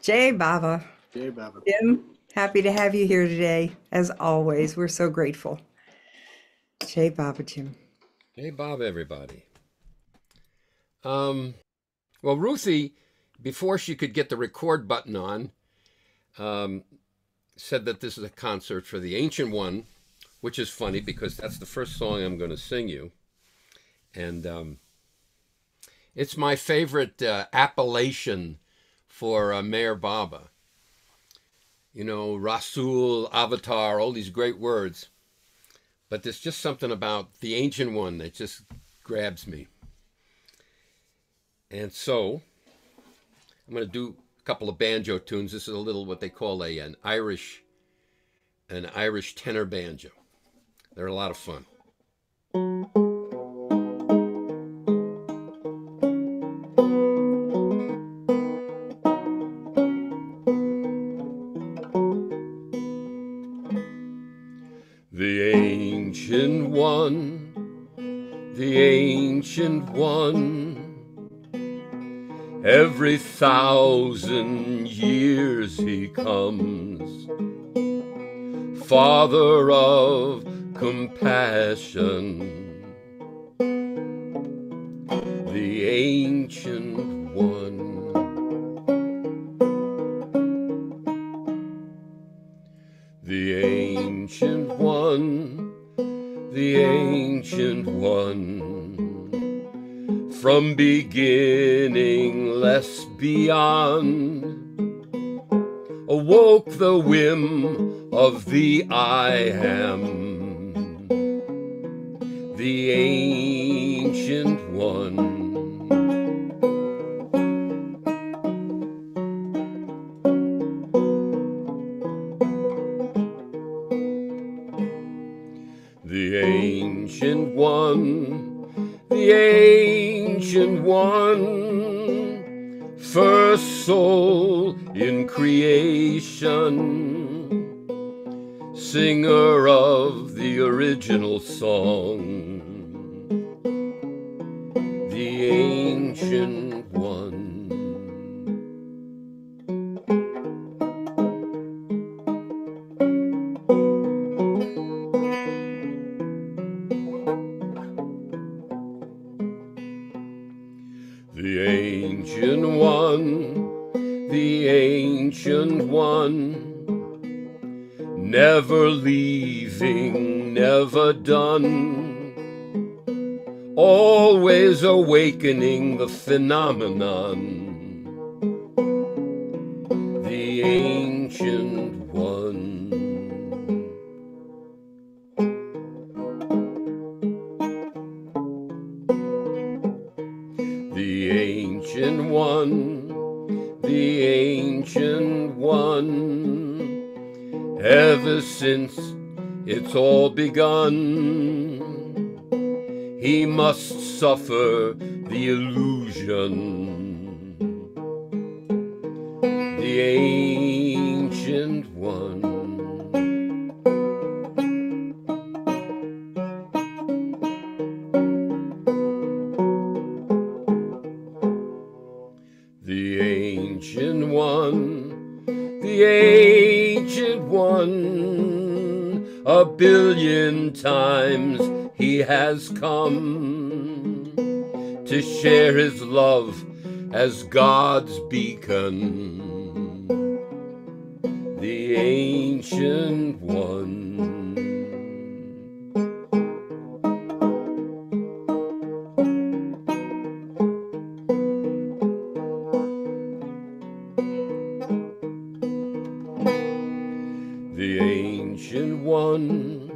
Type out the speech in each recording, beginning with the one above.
Jay Baba. Jay Baba. Jim, happy to have you here today. As always, we're so grateful. Jay Baba, Jim. Hey, Bob, everybody. Um, well, Ruthie, before she could get the record button on, um, said that this is a concert for the Ancient One, which is funny because that's the first song I'm going to sing you. And it's my favorite appellation for Mayor Baba. You know, Rasul, Avatar, all these great words. But there's just something about the Ancient One that just grabs me. And so I'm going to do a couple of banjo tunes. This is a little what they call an Irish tenor banjo. They're a lot of fun. The Ancient One, the Ancient One, every 1,000 years he comes, Father of compassion, the Ancient One. The Ancient One, the Ancient One, from beginningless beyond, awoke the whim of the I Am, the Ancient One. The Ancient One, the Ancient One, first soul in creation, singer of the original song, the Ancient One. The Ancient One, the Ancient One, never leaving, never done, always awakening the phenomenon, the Ancient One. The Ancient One, the Ancient One, ever since it's all begun, he must suffer the illusion, the Ancient One. The Ancient One, the Ancient One, a billion times he has come to share his love as God's beacon, the Ancient One. The Ancient One,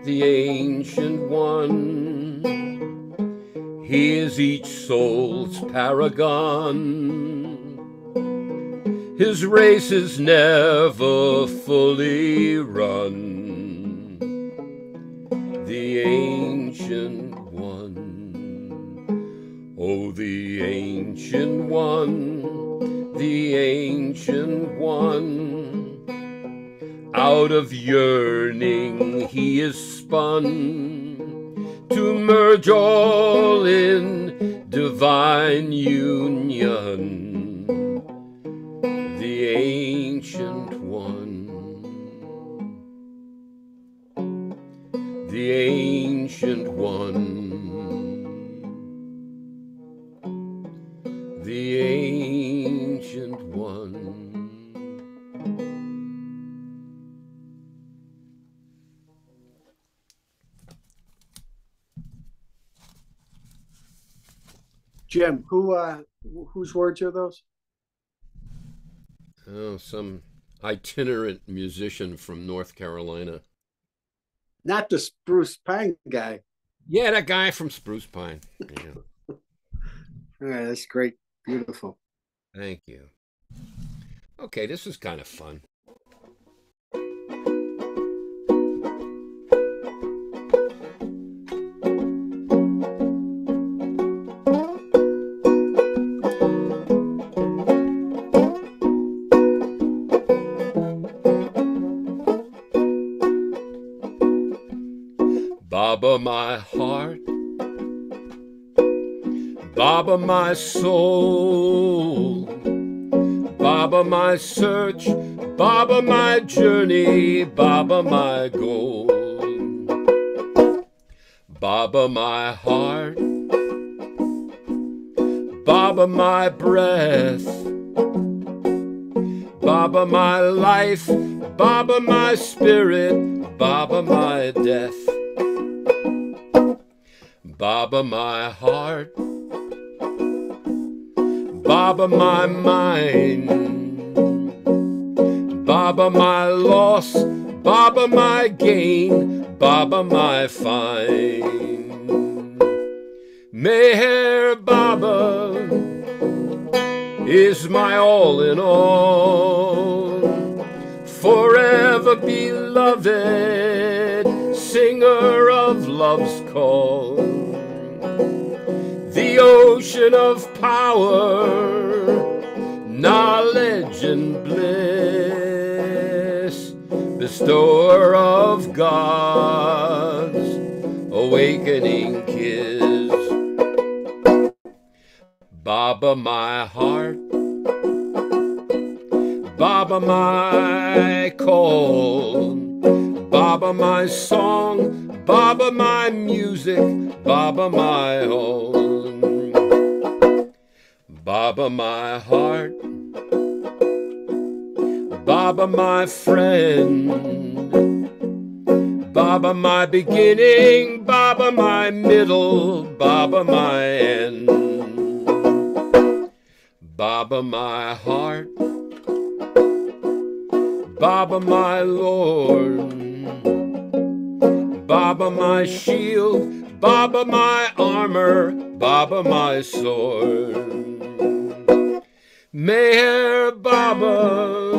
the Ancient One, he is each soul's paragon. His race is never fully run, the Ancient One. Oh, the Ancient One, the Ancient One, out of yearning he is spun to merge all in divine union, the Ancient One, the Ancient One, the Ancient One. Jim, whose words are those? Oh, some itinerant musician from North Carolina. Not the Spruce Pine guy. Yeah, that guy from Spruce Pine. Yeah. All right, that's great. Beautiful. Thank you. Okay, this is kind of fun. Baba, my heart, Baba, my soul, Baba, my search, Baba, my journey, Baba, my goal. Baba, my heart, Baba, my breath, Baba, my life, Baba, my spirit, Baba, my death. Baba, my heart, Baba, my mind, Baba, my loss, Baba, my gain, Baba, my find. Meher Baba is my all in all, forever beloved, singer of love's call. The ocean of power, knowledge and bliss, bestower of God's awakening kiss. Baba, my heart, Baba, my call, Baba, my song, Baba, my music, Baba, my all. Baba, my heart, Baba, my friend, Baba, my beginning, Baba, my middle, Baba, my end. Baba, my heart, Baba, my Lord, Baba, my shield, Baba, my armor, Baba, my sword. Meher Baba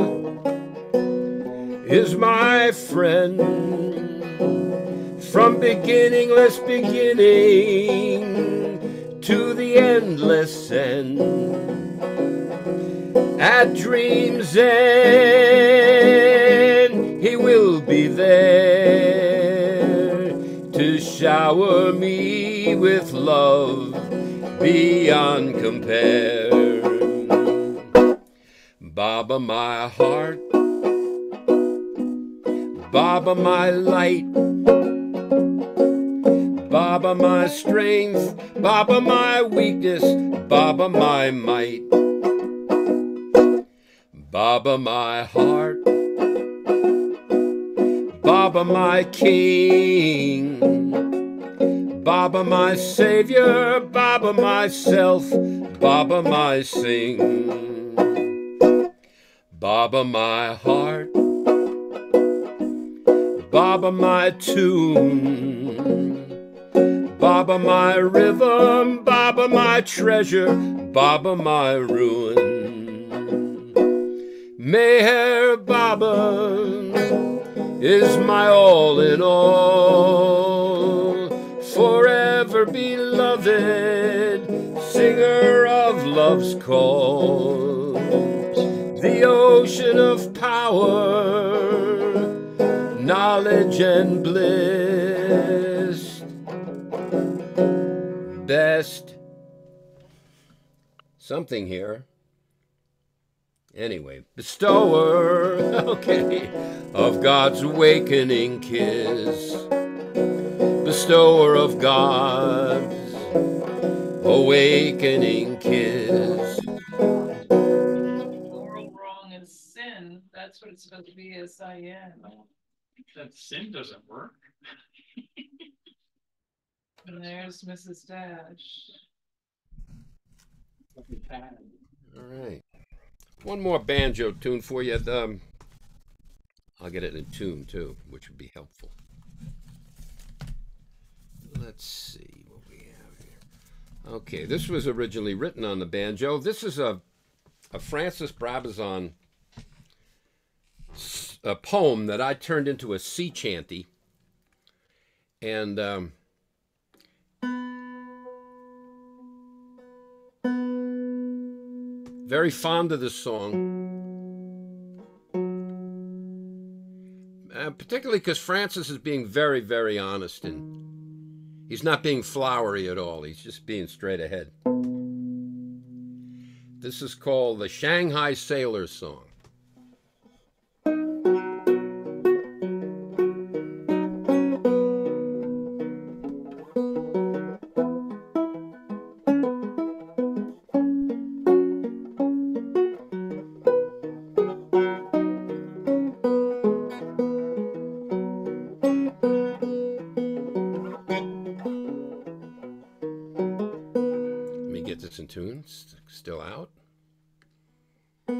is my friend, from beginningless beginning to the endless end. At dream's end, he will be there to shower me with love beyond compare. Baba, my heart, Baba, my light, Baba, my strength, Baba, my weakness, Baba, my might. Baba, my heart, Baba, my king, Baba, my savior, Baba, myself, Baba, my sing. Baba, my heart, Baba, my tune, Baba, my rhythm, Baba, my treasure, Baba, my ruin. Meher Baba is my all in all, forever beloved, singer of love's call. The ocean of power, knowledge and bliss, best something here. Anyway, bestower, okay, of God's awakening kiss. Bestower of God's awakening kiss. Moral wrong is sin. That's what it's supposed to be, S-I-N. That sin doesn't work. And there's Mrs. Dash. All right. One more banjo tune for you. I'll get it in tune too, which would be helpful. Let's see what we have here. Okay, this was originally written on the banjo. This is a Francis Brabazon a poem that I turned into a sea chanty. And very fond of this song, particularly because Francis is being very, very honest, and he's not being flowery at all. He's just being straight ahead. This is called the Shanghai Sailor Song. In tune, still out. All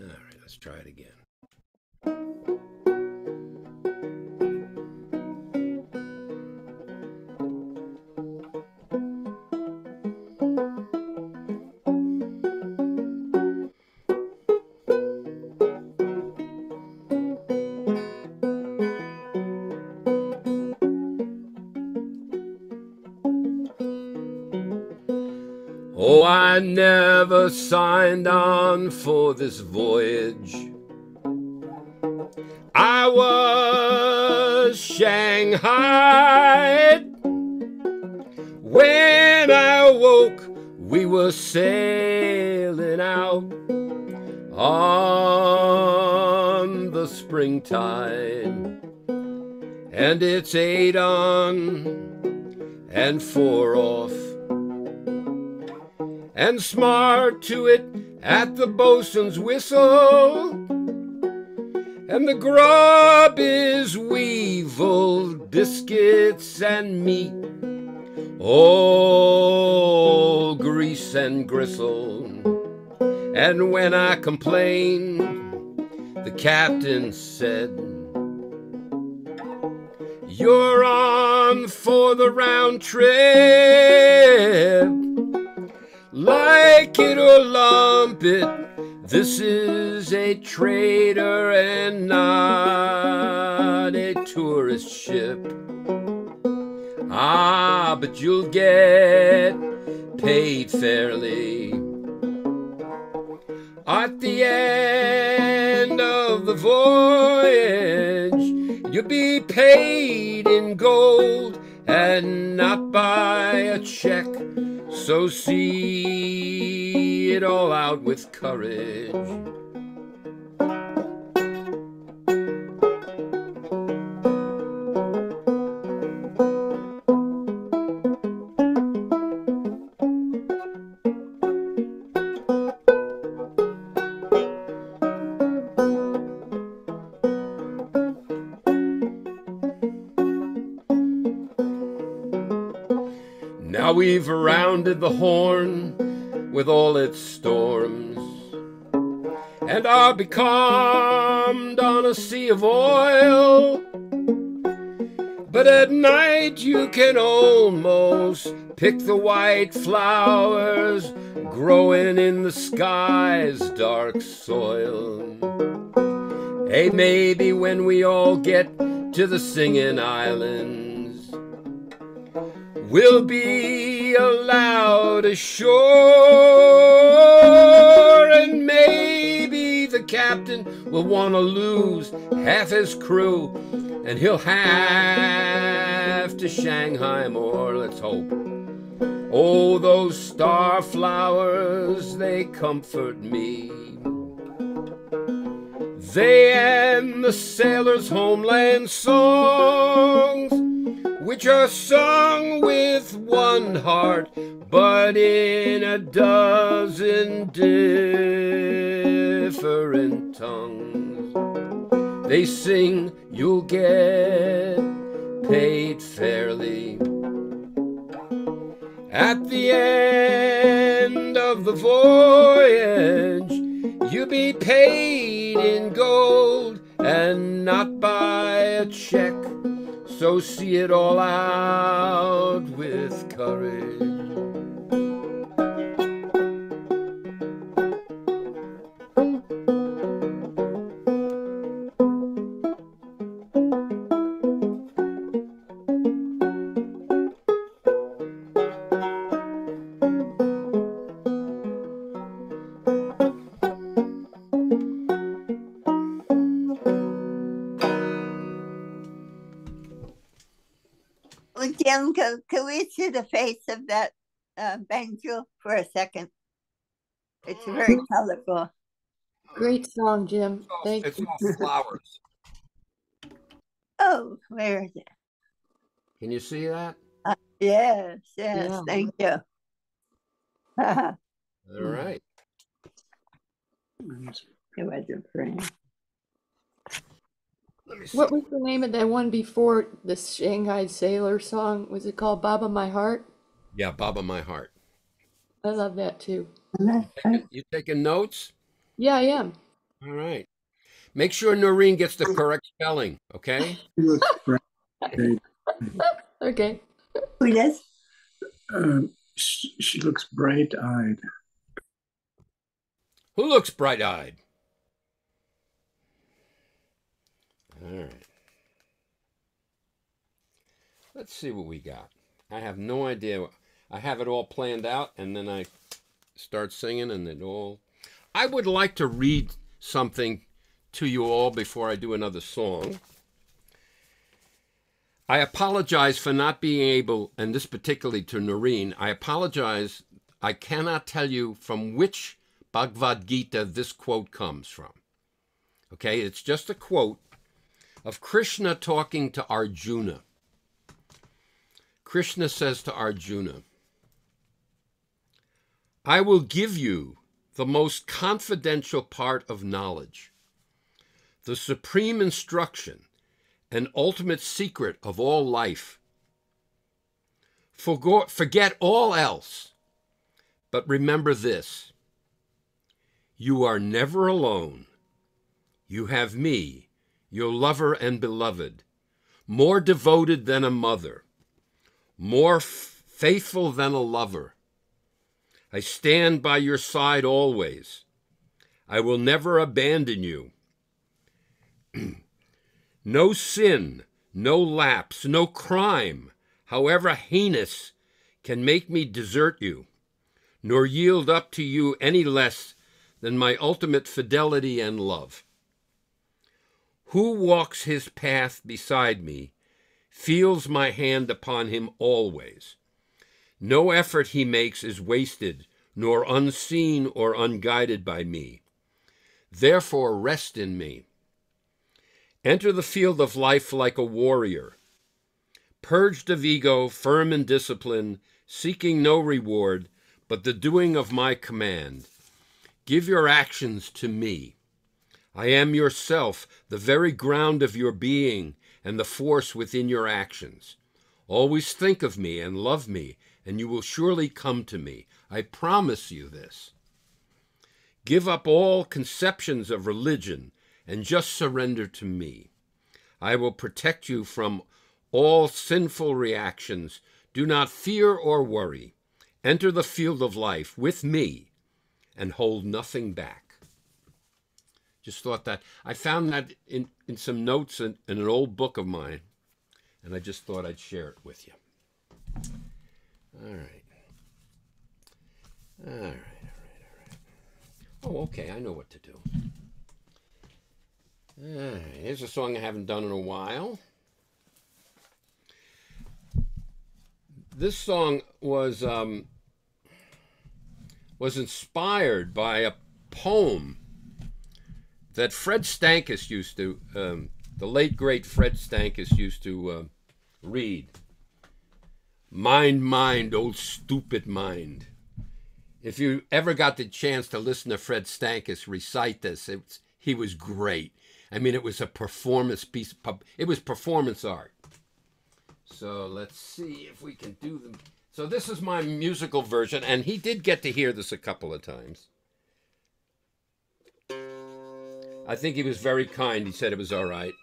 right, let's try it again. Oh, I never signed on for this voyage. I was shanghaied. When I woke, we were sailing out on the spring tide. And it's 8 on and 4 off. And smart to it at the bosun's whistle, and the grub is weevil, biscuits and meat, all grease and gristle. And when I complained, the captain said, "You're on for the round trip. Like it or lump it, this is a trader and not a tourist ship. Ah, but you'll get paid fairly. At the end of the voyage, you'll be paid in gold and not by a check. So see it all out with courage." Now we've rounded the Horn with all its storms, and are becalmed on a sea of oil. But at night you can almost pick the white flowers growing in the sky's dark soil. Hey, maybe when we all get to the Singing Islands, will be allowed ashore, and maybe the captain will want to lose half his crew, and he'll have to Shanghai more, let's hope. Oh, those star flowers, they comfort me. They and the sailors' homeland songs, which are sung with one heart, but in a dozen different tongues. They sing, you'll get paid fairly. At the end of the voyage, you'll be paid in gold and not by a check. So see it all out with courage. Well, Jim, can we see the face of that banjo for a second? It's very colorful. Great song, Jim. Thank It's you. all flowers. Oh, where is it? Can you see that? Yes, Yeah. thank you. It All right. was a friend. Let me see. What was the name of that one before the Shanghai Sailor song? Was it called Baba My Heart? Yeah, Bob of My Heart. I love that too. You taking notes? Yeah, I am. All right. Make sure Noreen gets the correct spelling, okay? She looks bright. Okay. Who does? She looks bright-eyed. Who looks bright-eyed? All right. Let's see what we got. I have no idea. I have it all planned out, and then I start singing, and it all... I would like to read something to you all before I do another song. I apologize for not being able, and this particularly to Noreen, I apologize. I cannot tell you from which Bhagavad Gita this quote comes from. Okay, it's just a quote of Krishna talking to Arjuna. Krishna says to Arjuna, I will give you the most confidential part of knowledge, the supreme instruction and ultimate secret of all life. Forget all else, but remember this. You are never alone. You have me, your lover and beloved, more devoted than a mother, more faithful than a lover. I stand by your side always. I will never abandon you. No sin, no lapse, no crime, however heinous, can make me desert you, nor yield up to you any less than my ultimate fidelity and love. Who walks his path beside me feels my hand upon him always. No effort he makes is wasted, nor unseen or unguided by me. Therefore rest in me. Enter the field of life like a warrior, purged of ego, firm in discipline, seeking no reward, but the doing of my command. Give your actions to me. I am yourself, the very ground of your being, and the force within your actions. Always think of me and love me, and you will surely come to me. I promise you this. Give up all conceptions of religion and just surrender to me. I will protect you from all sinful reactions. Do not fear or worry. Enter the field of life with me and hold nothing back. Just thought that. I found that in some notes in an old book of mine, and I just thought I'd share it with you. All right. All right. Oh, okay. I know what to do. All right. Here's a song I haven't done in a while. This song was inspired by a poem that Fred Stankus used to, the late great Fred Stankus used to read. Mind, mind, old stupid mind. If you ever got the chance to listen to Fred Stankus recite this, he was great. I mean, it was a performance piece. It was performance art. So let's see if we can do them. So this is my musical version, and he did get to hear this a couple of times. I think he was very kind. He said it was all right.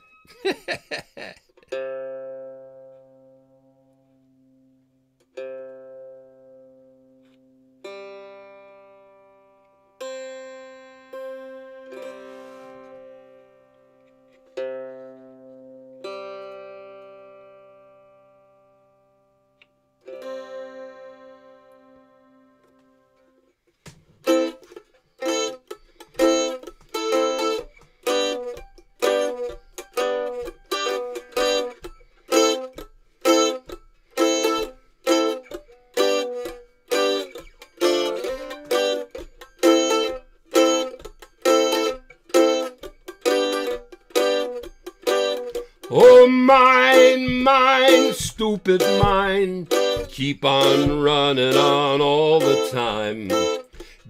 Oh, mine, mine, stupid mine, keep on running on all the time,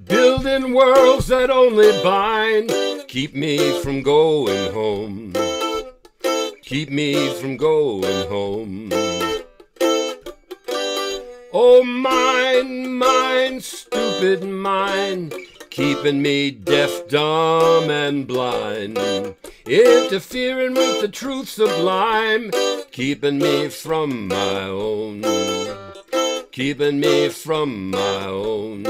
building worlds that only bind, keep me from going home, keep me from going home. Oh, mine, mine, stupid mine, keeping me deaf, dumb, and blind, interfering with the truth sublime, keeping me from my own, keeping me from my own.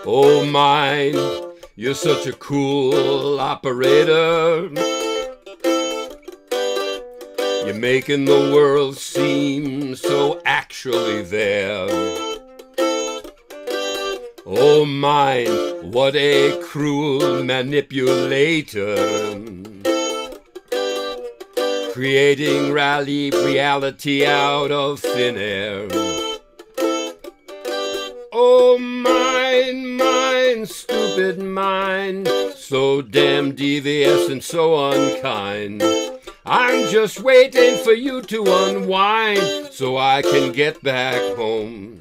Oh, mine, you're such a cool operator, you're making the world seem so actually there. Oh, mine, what a cruel manipulator, creating reality out of thin air. Oh, mine, mine, stupid mine, so damn devious and so unkind. I'm just waiting for you to unwind so I can get back home.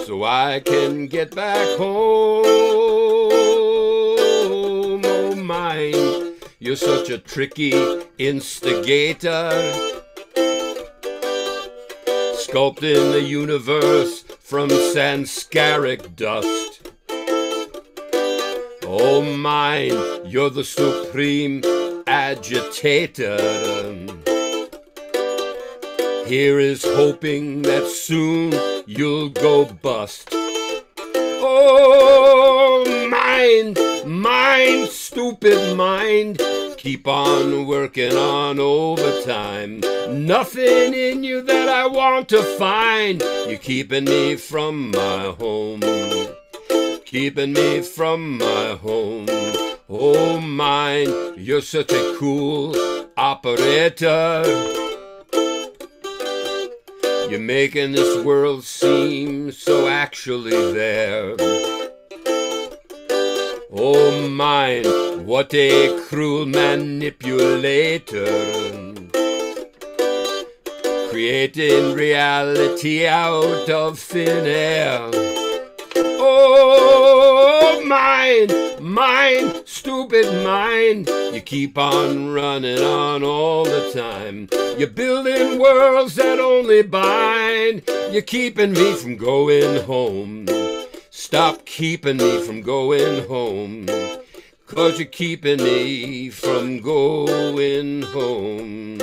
So I can get back home. Oh, mine, you're such a tricky instigator, sculpting the universe from Sanskaric dust. Oh, mine, you're the supreme agitator. Here is hoping that soon you'll go bust. Oh, mind, mind, stupid mind, keep on working on overtime. Nothing in you that I want to find. You're keeping me from my home, keeping me from my home. Oh, mind, you're such a cool operator, you're making this world seem so actually there. Oh, mine, what a cruel manipulator, creating reality out of thin air. Oh, mine, mine, stupid mind, you keep on running on all the time. You're building worlds that only bind. You're keeping me from going home. Stop keeping me from going home, 'cause you're keeping me from going home.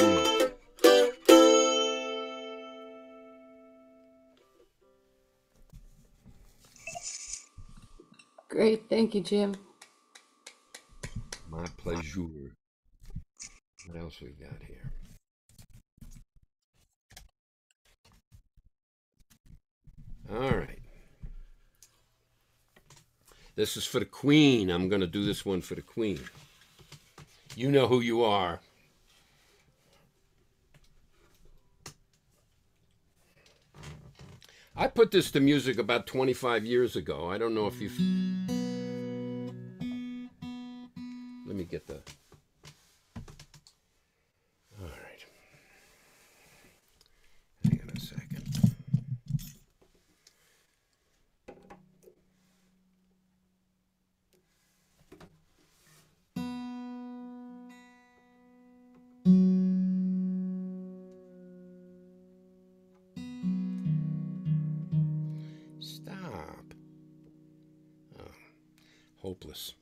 Great. Thank you, Jim. My pleasure. What else we got here? All right. This is for the Queen. I'm going to do this one for the Queen. You know who you are. I put this to music about 25 years ago. I don't know if you've... Let me get the... All right. Hang on a second. Stop. Oh, hopeless.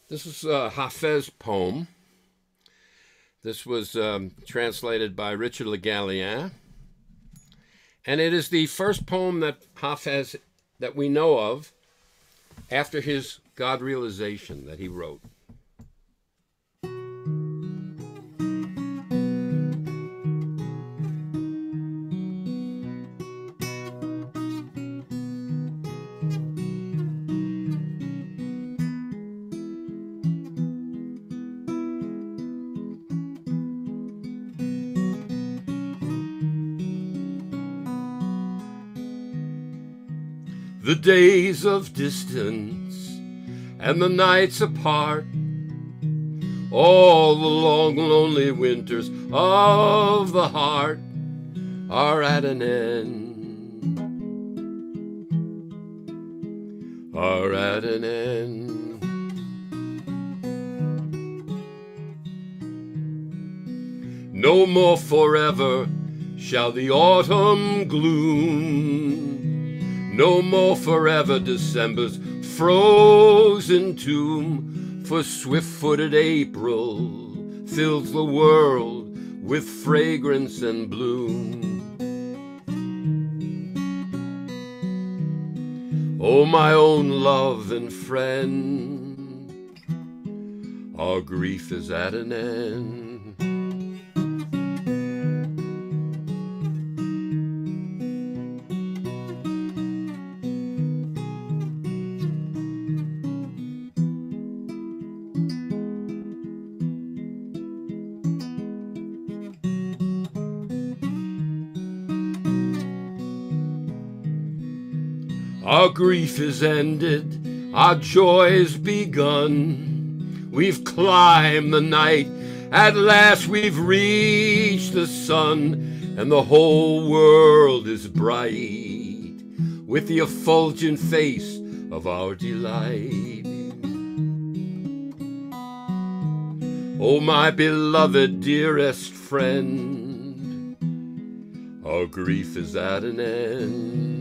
This is a Hafez poem. This was translated by Richard Le Gallienne. And it is the first poem that Hafez, that we know of, after his God realization that he wrote. The days of distance and the nights apart, all the long lonely winters of the heart are at an end, are at an end. No more forever shall the autumn gloom, no more forever December's frozen tomb, for swift-footed April fills the world with fragrance and bloom. Oh, my own love and friend, our grief is at an end. Our grief is ended, our joy's begun. We've climbed the night, at last we've reached the sun, and the whole world is bright with the effulgent face of our delight. Oh, my beloved, dearest friend, our grief is at an end.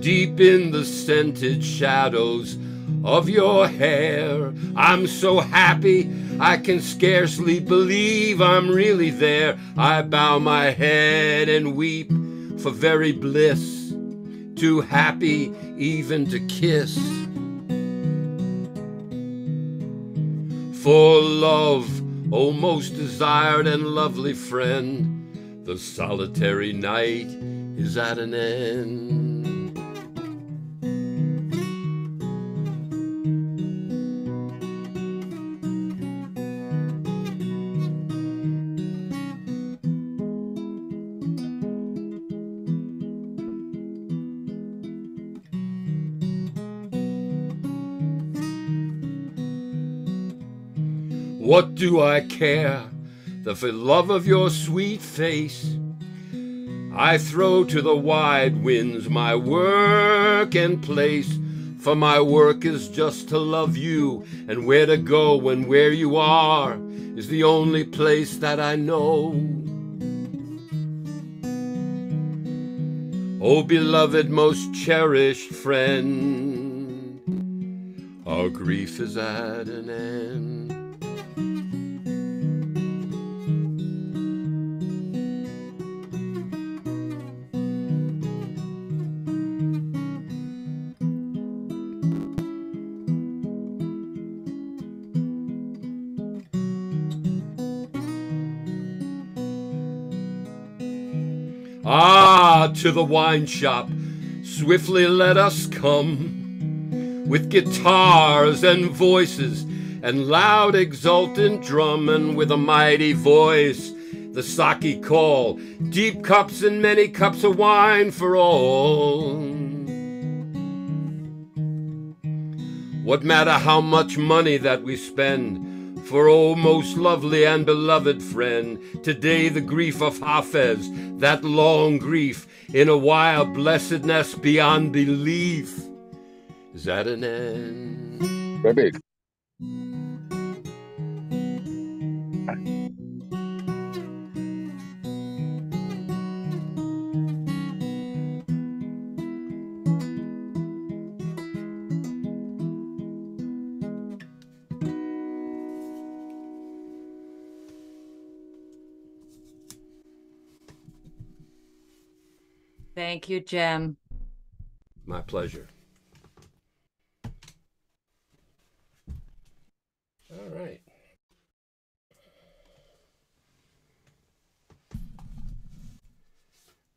Deep in the scented shadows of your hair, I'm so happy I can scarcely believe I'm really there. I bow my head and weep for very bliss, too happy even to kiss. For love, O most desired and lovely friend, the solitary night is at an end. What do I care that for love of your sweet face I throw to the wide winds my work and place? For my work is just to love you, and where to go and where you are is the only place that I know. Oh, beloved, most cherished friend, our grief is at an end. Ah, to the wine shop, swiftly let us come, with guitars and voices and loud exultant drum, and with a mighty voice the sake call, deep cups and many cups of wine for all. What matter how much money that we spend for, oh, most lovely and beloved friend, today the grief of Hafez, that long grief in a wild blessedness beyond belief, is at an end. Very big. Thank you, Jim. My pleasure. All right.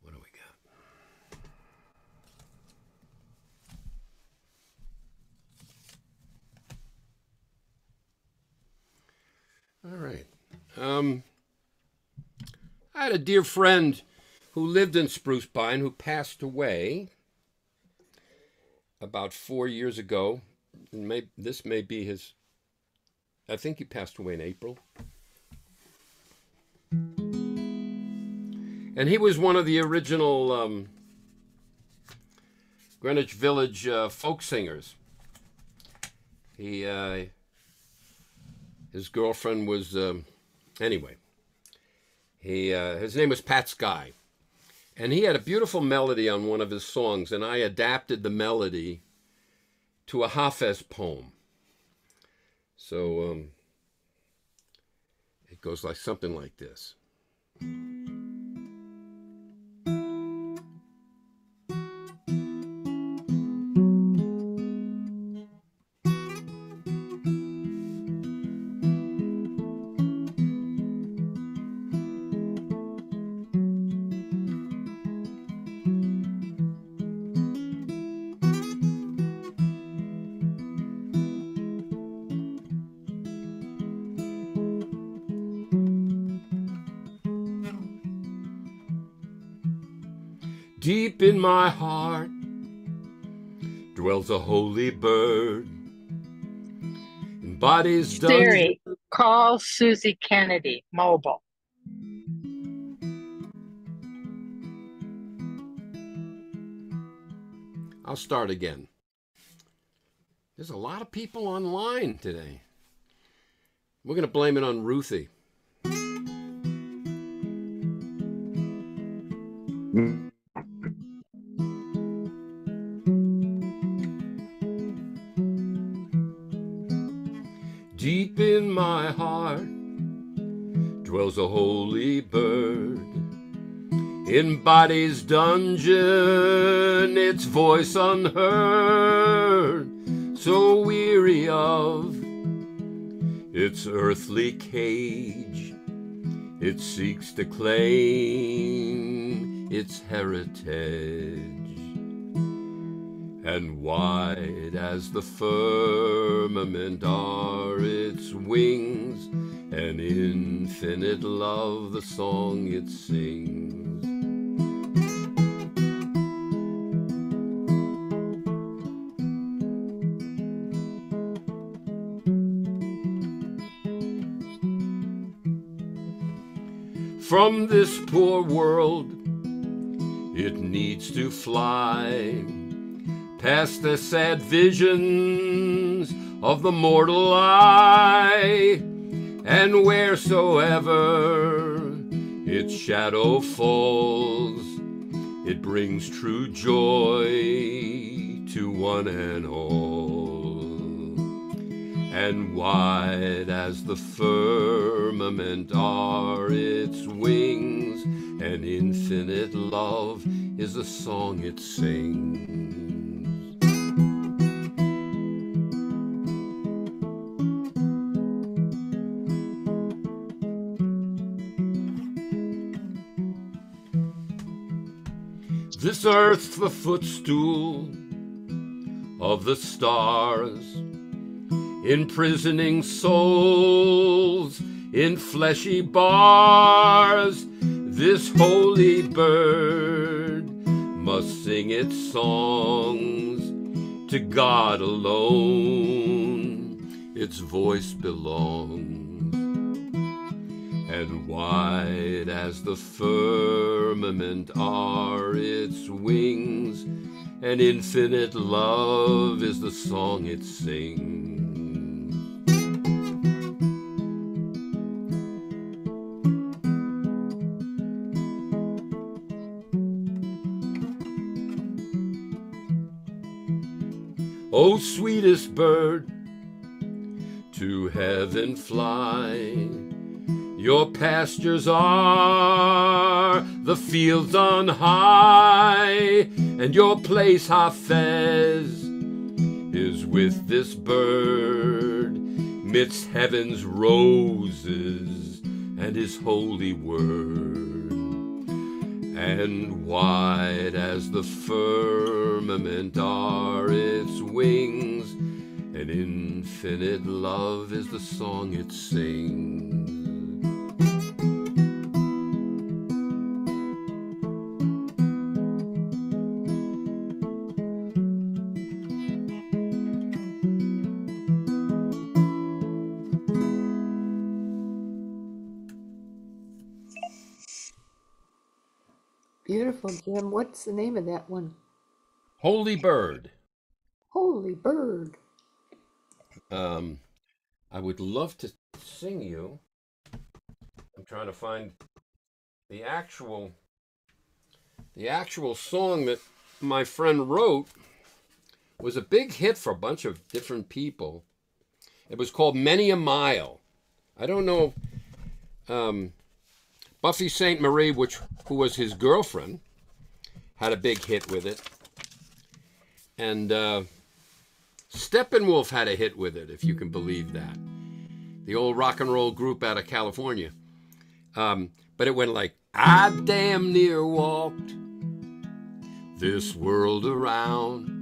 What do we got? All right. I had a dear friend who lived in Spruce Pine who passed away about 4 years ago. And this may be his, I think he passed away in April. And he was one of the original Greenwich Village folk singers. His girlfriend was, anyway, his name was Pat Sky. And he had a beautiful melody on one of his songs, and I adapted the melody to a Hafez poem. So it goes like something like this. Deep in my heart dwells a holy bird. Embodies Siri, call Susie Kennedy, mobile. I'll start again. There's a lot of people online today. We're going to blame it on Ruthie. Deep in my heart dwells a holy bird. In body's dungeon, its voice unheard, so weary of its earthly cage, it seeks to claim its heritage. And wide as the firmament are its wings, and infinite love the song it sings. From this poor world it needs to fly, past the sad visions of the mortal eye, and wheresoever its shadow falls, it brings true joy to one and all. And wide as the firmament are its wings, and infinite love is the song it sings. This earth's the footstool of the stars, imprisoning souls in fleshy bars. This holy bird must sing its songs to God alone. Its voice belongs. And wide as the firmament are its wings, and infinite love is the song it sings. O sweetest bird, to heaven fly. Your pastures are the fields on high, and your place, Hafez, is with this bird, midst heaven's roses and his holy word. And wide as the firmament are its wings, and infinite love is the song it sings. Beautiful, Jim. What's the name of that one? Holy Bird. Holy bird. I would love to sing you. I'm trying to find the actual song that my friend wrote. Was a big hit for a bunch of different people. It was called Many a Mile. I don't know. Buffy St. Marie, who was his girlfriend, had a big hit with it. And Steppenwolf had a hit with it, if you can believe that. The old rock and roll group out of California. But it went like, I damn near walked this world around.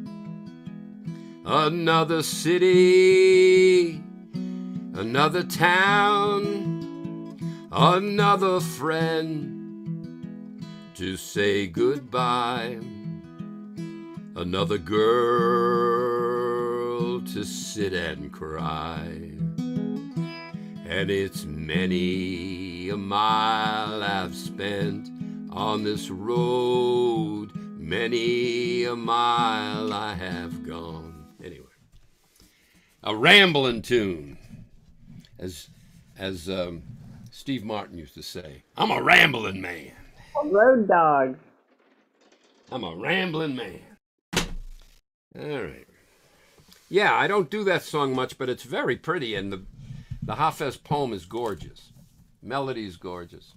Another city, another town, another friend to say goodbye, another girl to sit and cry. And it's many a mile I've spent on this road, many a mile I have gone. Anyway, a rambling tune, as Steve Martin used to say. I'm a rambling man. Road dog. I'm a rambling man. All right. Yeah, I don't do that song much, but it's very pretty, and the Hafez poem is gorgeous. Melody is gorgeous.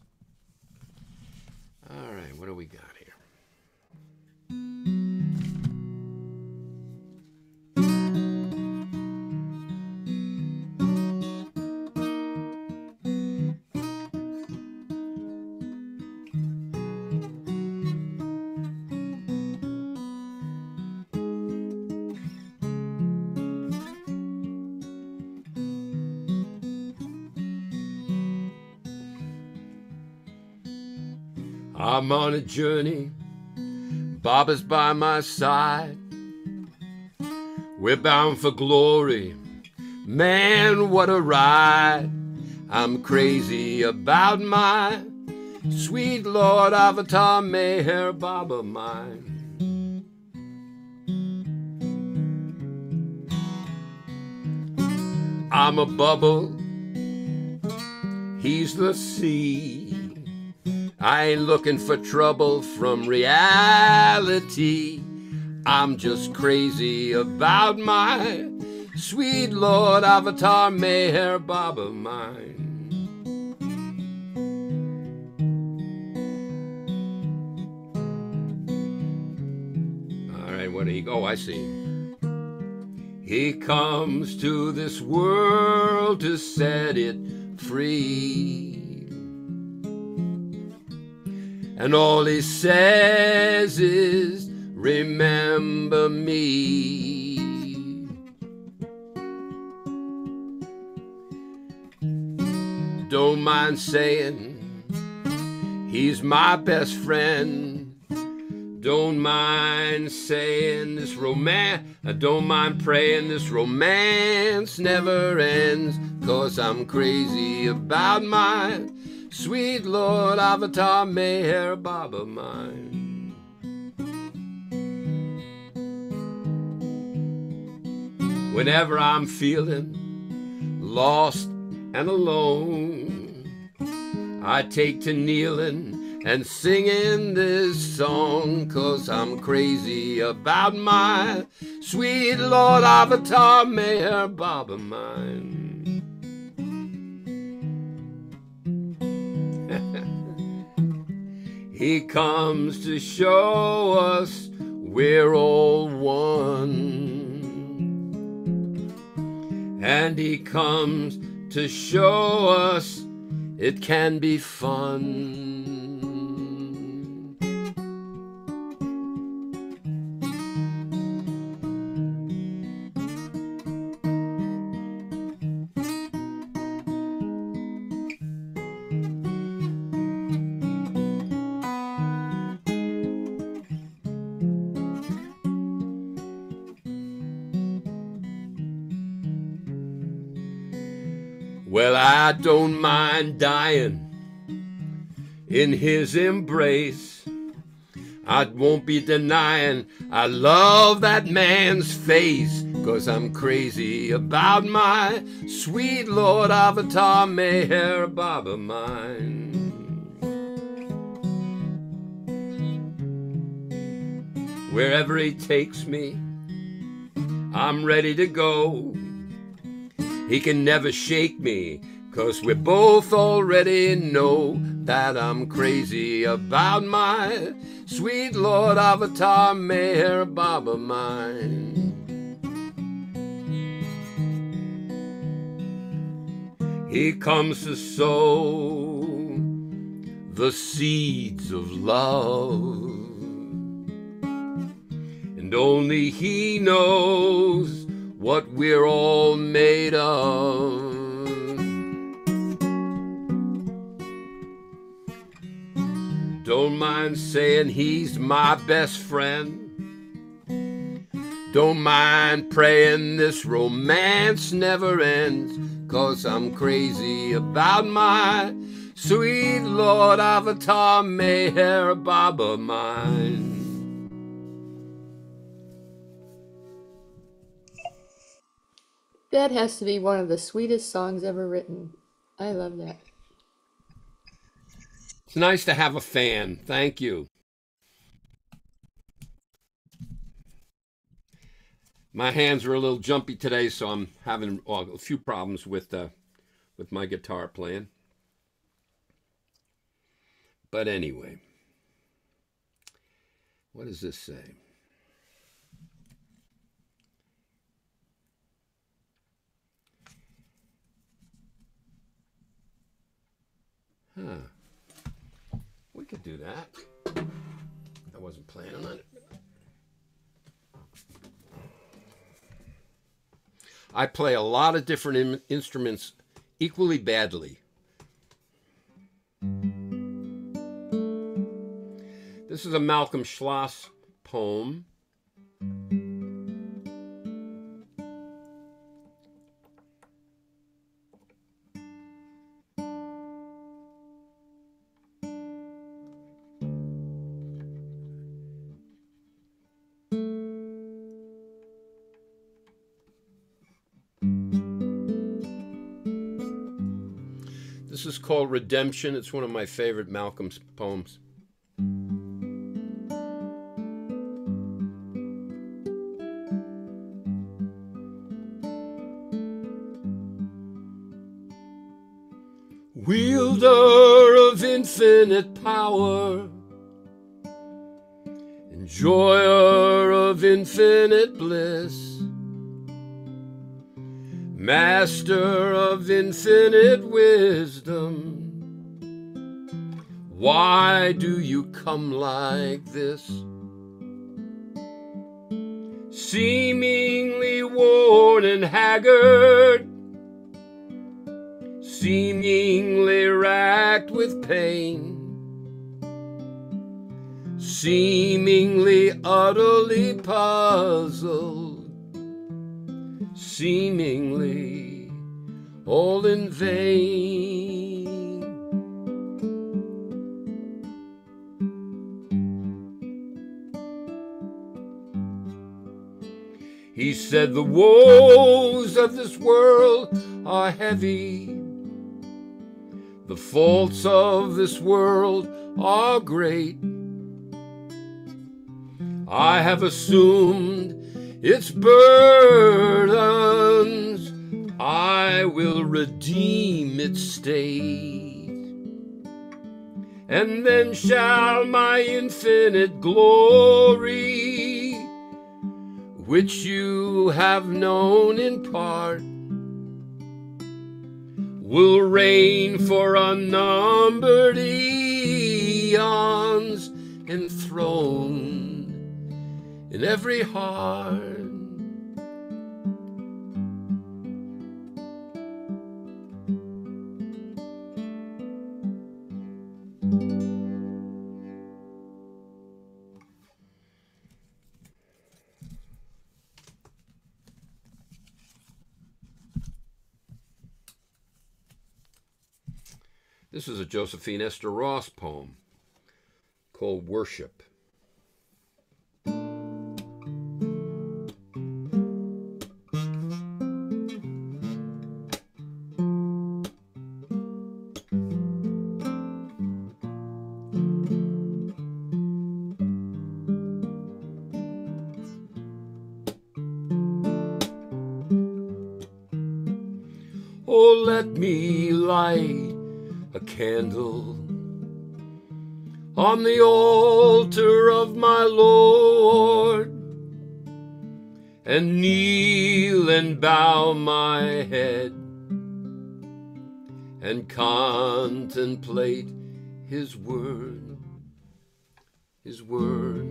All right, what do we got here? I'm on a journey, Bob is by my side. We're bound for glory, man, what a ride. I'm crazy about my sweet Lord Avatar Meher Baba mine. I'm a bubble, he's the sea. I ain't looking for trouble from reality. I'm just crazy about my sweet Lord Avatar Meher Baba mine. All right, where did he go? I see. He comes to this world to set it free. and all he says is, remember me. Don't mind saying he's my best friend. Don't mind saying this romance, I don't mind praying this romance never ends, 'cause I'm crazy about my sweet Lord Avatar Meher Baba mine. Whenever I'm feeling lost and alone, I take to kneeling and singing this song, 'cause I'm crazy about my sweet Lord Avatar Meher Baba mine. He comes to show us we're all one, and he comes to show us it can be fun. Well, I don't mind dying in his embrace. I won't be denying I love that man's face, 'cause I'm crazy about my sweet Lord Avatar Meher Baba mine. Wherever he takes me, I'm ready to go. He can never shake me, 'cause we both already know that I'm crazy about my sweet Lord Avatar Meher Baba mine. He comes to sow the seeds of love, and only he knows what we're all made of. Don't mind saying he's my best friend. Don't mind praying this romance never ends, 'cause I'm crazy about my sweet Lord Avatar Meher Baba mine. That has to be one of the sweetest songs ever written. I love that. It's nice to have a fan. Thank you. My hands are a little jumpy today, so I'm having a few problems with my guitar playing. But anyway, what does this say? Huh. We could do that. I wasn't planning on it. I play a lot of different instruments equally badly. This is a Malcolm Schloss poem. This is called Redemption. It's one of my favorite Malcolm's poems. Wielder of infinite power, enjoyer of infinite bliss, master of infinite wisdom, Why do you come like this? Seemingly worn and haggard, seemingly racked with pain, seemingly utterly puzzled, seemingly all in vain. He said the woes of this world are heavy, the faults of this world are great. I have assumed its burdens, I will redeem its state, and then shall my infinite glory, which you have known in part, will reign for unnumbered eons, enthroned in every heart. This is a Josephine Esther Ross poem called Worship. Oh, let me light a candle on the altar of my Lord, and kneel and bow my head and contemplate His word, His word.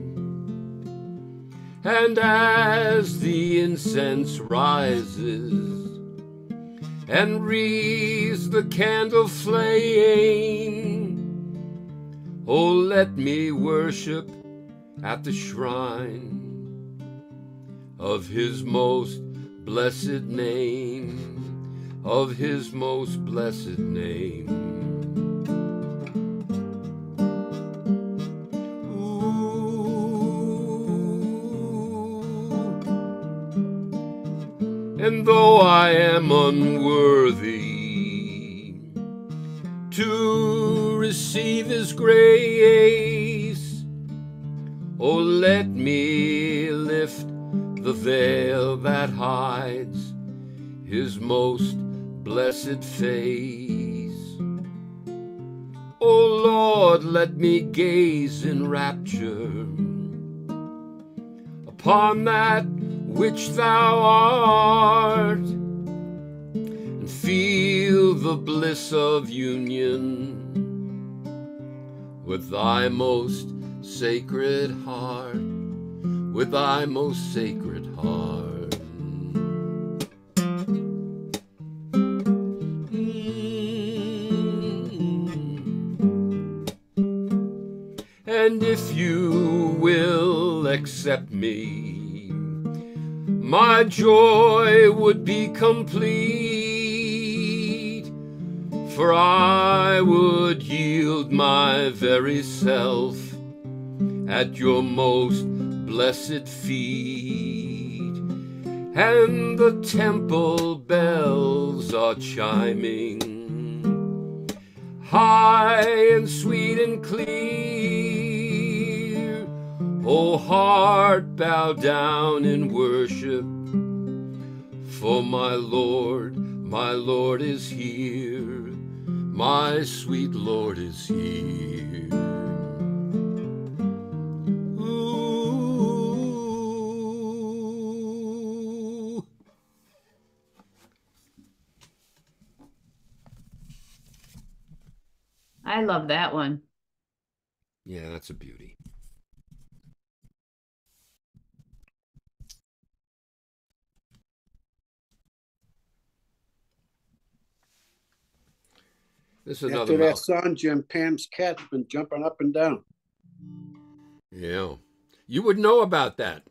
And as the incense rises and wreathes the candle flame, oh, let me worship at the shrine of His most blessed name, of His most blessed name. And though I am unworthy to receive His grace, oh, let me lift the veil that hides His most blessed face. Oh Lord, let me gaze in rapture upon that which Thou art, and feel the bliss of union with Thy most sacred heart, with Thy most sacred heart. And if You will accept me, my joy would be complete, for I would yield my very self at Your most blessed feet. And the temple bells are chiming high and sweet and clear. Oh, heart, bow down in worship, for my Lord is here, my sweet Lord is here. Ooh. I love that one. Yeah, that's a beauty. This is another After that mouth. song, Jim, Pam's cat's been jumping up and down. Yeah. You would know about that.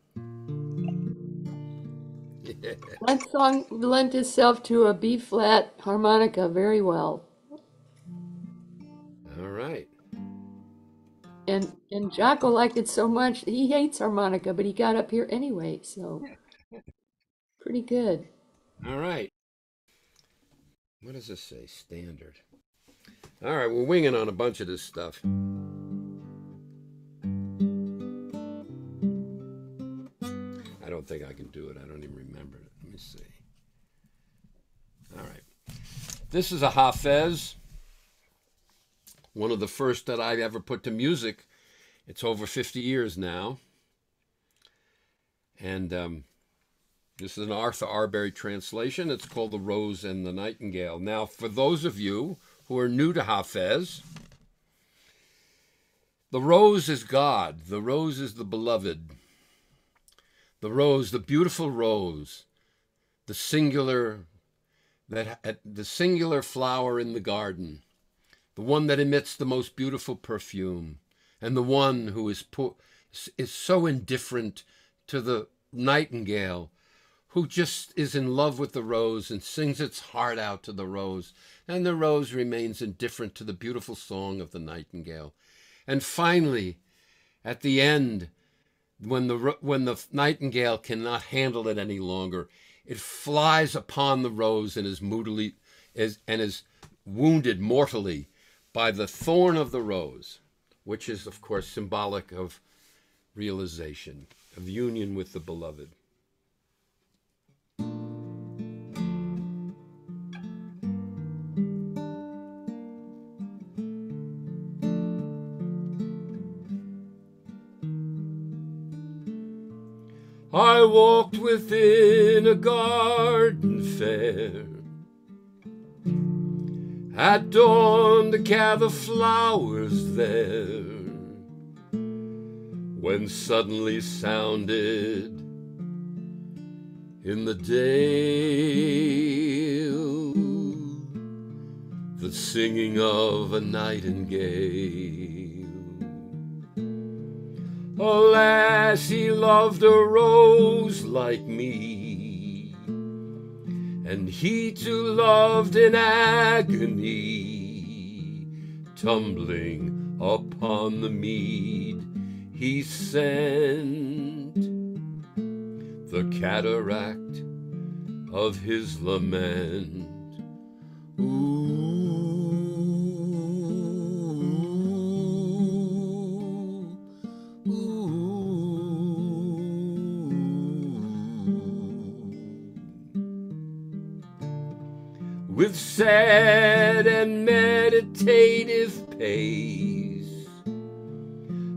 That song lent itself to a B flat harmonica very well. All right. And Jocko liked it so much, he hates harmonica, but he got up here anyway, so pretty good. All right. What does this say? Standard. All right, we're winging on a bunch of this stuff. I don't think I can do it. I don't even remember it. Let me see. All right. This is a Hafez, one of the first that I ever put to music. It's over 50 years now. And this is an Arthur Arbery translation. It's called The Rose and the Nightingale. Now, for those of you who are new to Hafez, the rose is God. The rose is the beloved. The rose, the beautiful rose, the singular flower in the garden, the one that emits the most beautiful perfume, and the one who is so indifferent to the nightingale, who just is in love with the rose and sings its heart out to the rose, and the rose remains indifferent to the beautiful song of the nightingale. And finally, at the end, when the nightingale cannot handle it any longer, it flies upon the rose and is wounded mortally by the thorn of the rose, which is, of course, symbolic of realization, of union with the beloved. I walked within a garden fair at dawn to gather flowers there, when suddenly sounded in the dale the singing of a nightingale. Alas, he loved a rose like me, and he too loved in agony. Tumbling upon the mead, he sent the cataract of his lament. Ooh. With sad and meditative pace,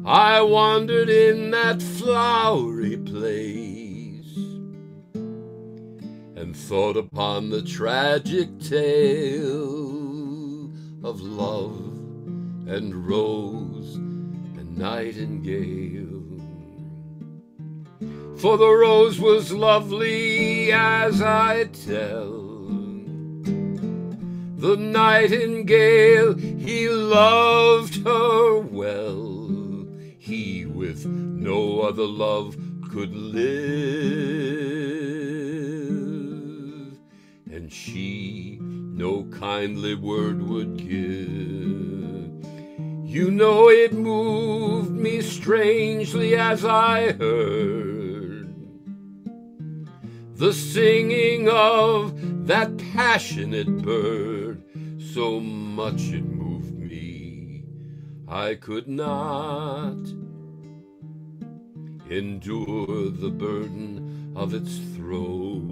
I wandered in that flowery place, and thought upon the tragic tale of love and rose and nightingale. For the rose was lovely as I tell, the nightingale, he loved her well. He with no other love could live, and she no kindly word would give. You know it moved me strangely as I heard the singing of that passionate bird. So much it moved me, I could not endure the burden of its throat.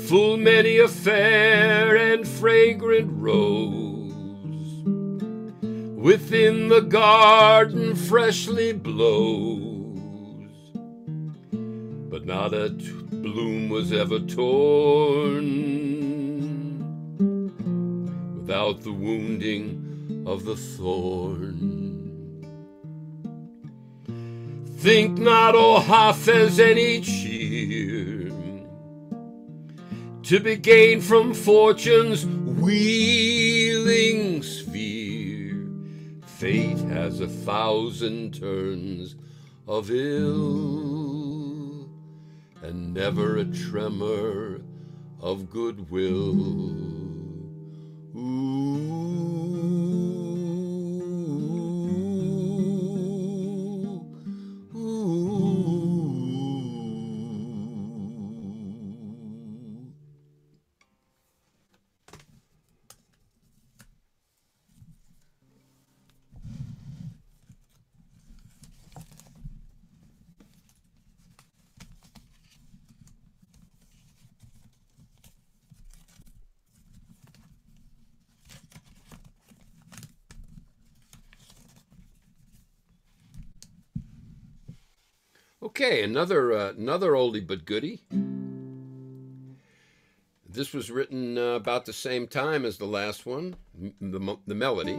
Full many a fair and fragrant rose within the garden freshly blows, but not a bloom was ever torn without the wounding of the thorn. Think not, O Hafez, any cheer to be gained from fortune's wheeling sphere. Fate has 1,000 turns of ill, and never a tremor of goodwill. Okay, another oldie but goodie. This was written about the same time as the last one, the melody.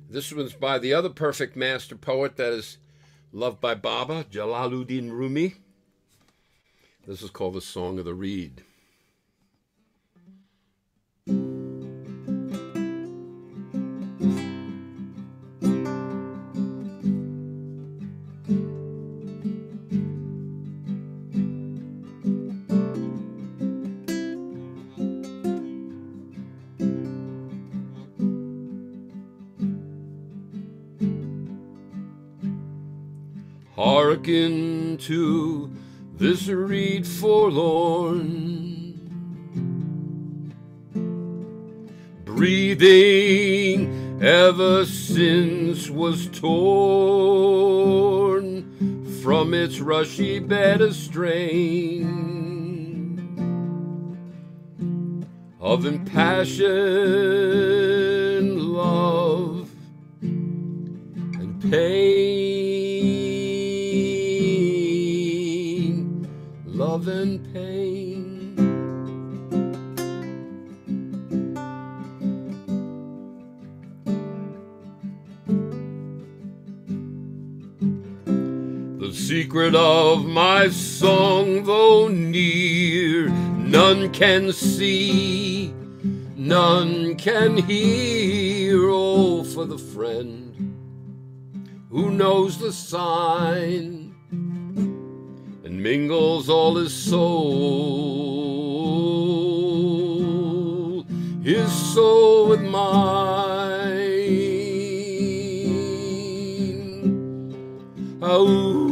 This one's by the other perfect master poet that is loved by Baba, Jalaluddin Rumi. This is called The Song of the Reed. Hearken to this reed forlorn, breathing ever since was torn from its rushy bed a strain of impassioned love and pain. Love and pain. The secret of my song, though near, none can see, none can hear. Oh, for the friend who knows the sign and mingles all his soul with mine. Oh,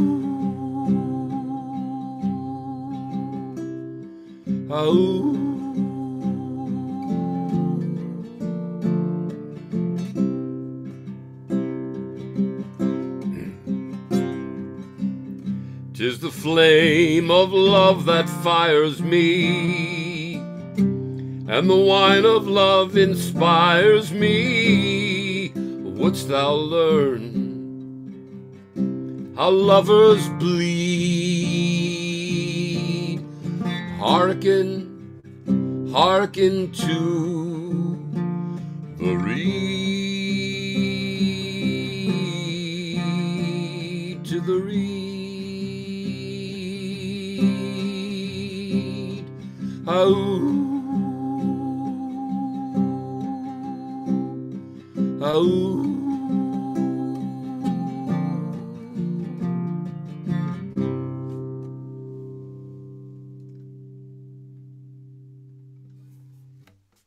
oh. 'Tis the flame of love that fires me, and the wine of love inspires me. Wouldst thou learn how lovers bleed? Hearken, hearken to the reed, to the reed. Oh, oh.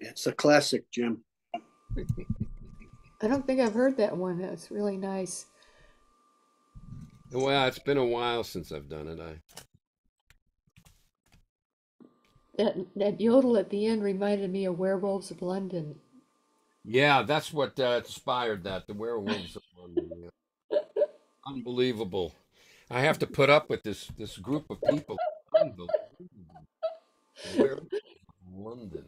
It's a classic, Jim. I don't think I've heard that one. That's really nice. Well, it's been a while since I've done it. that yodel at the end reminded me of Werewolves of London. Yeah, that's what inspired that. The Werewolves of London. Yeah. Unbelievable. I have to put up with this group of people. Unbelievable. The Werewolves of London.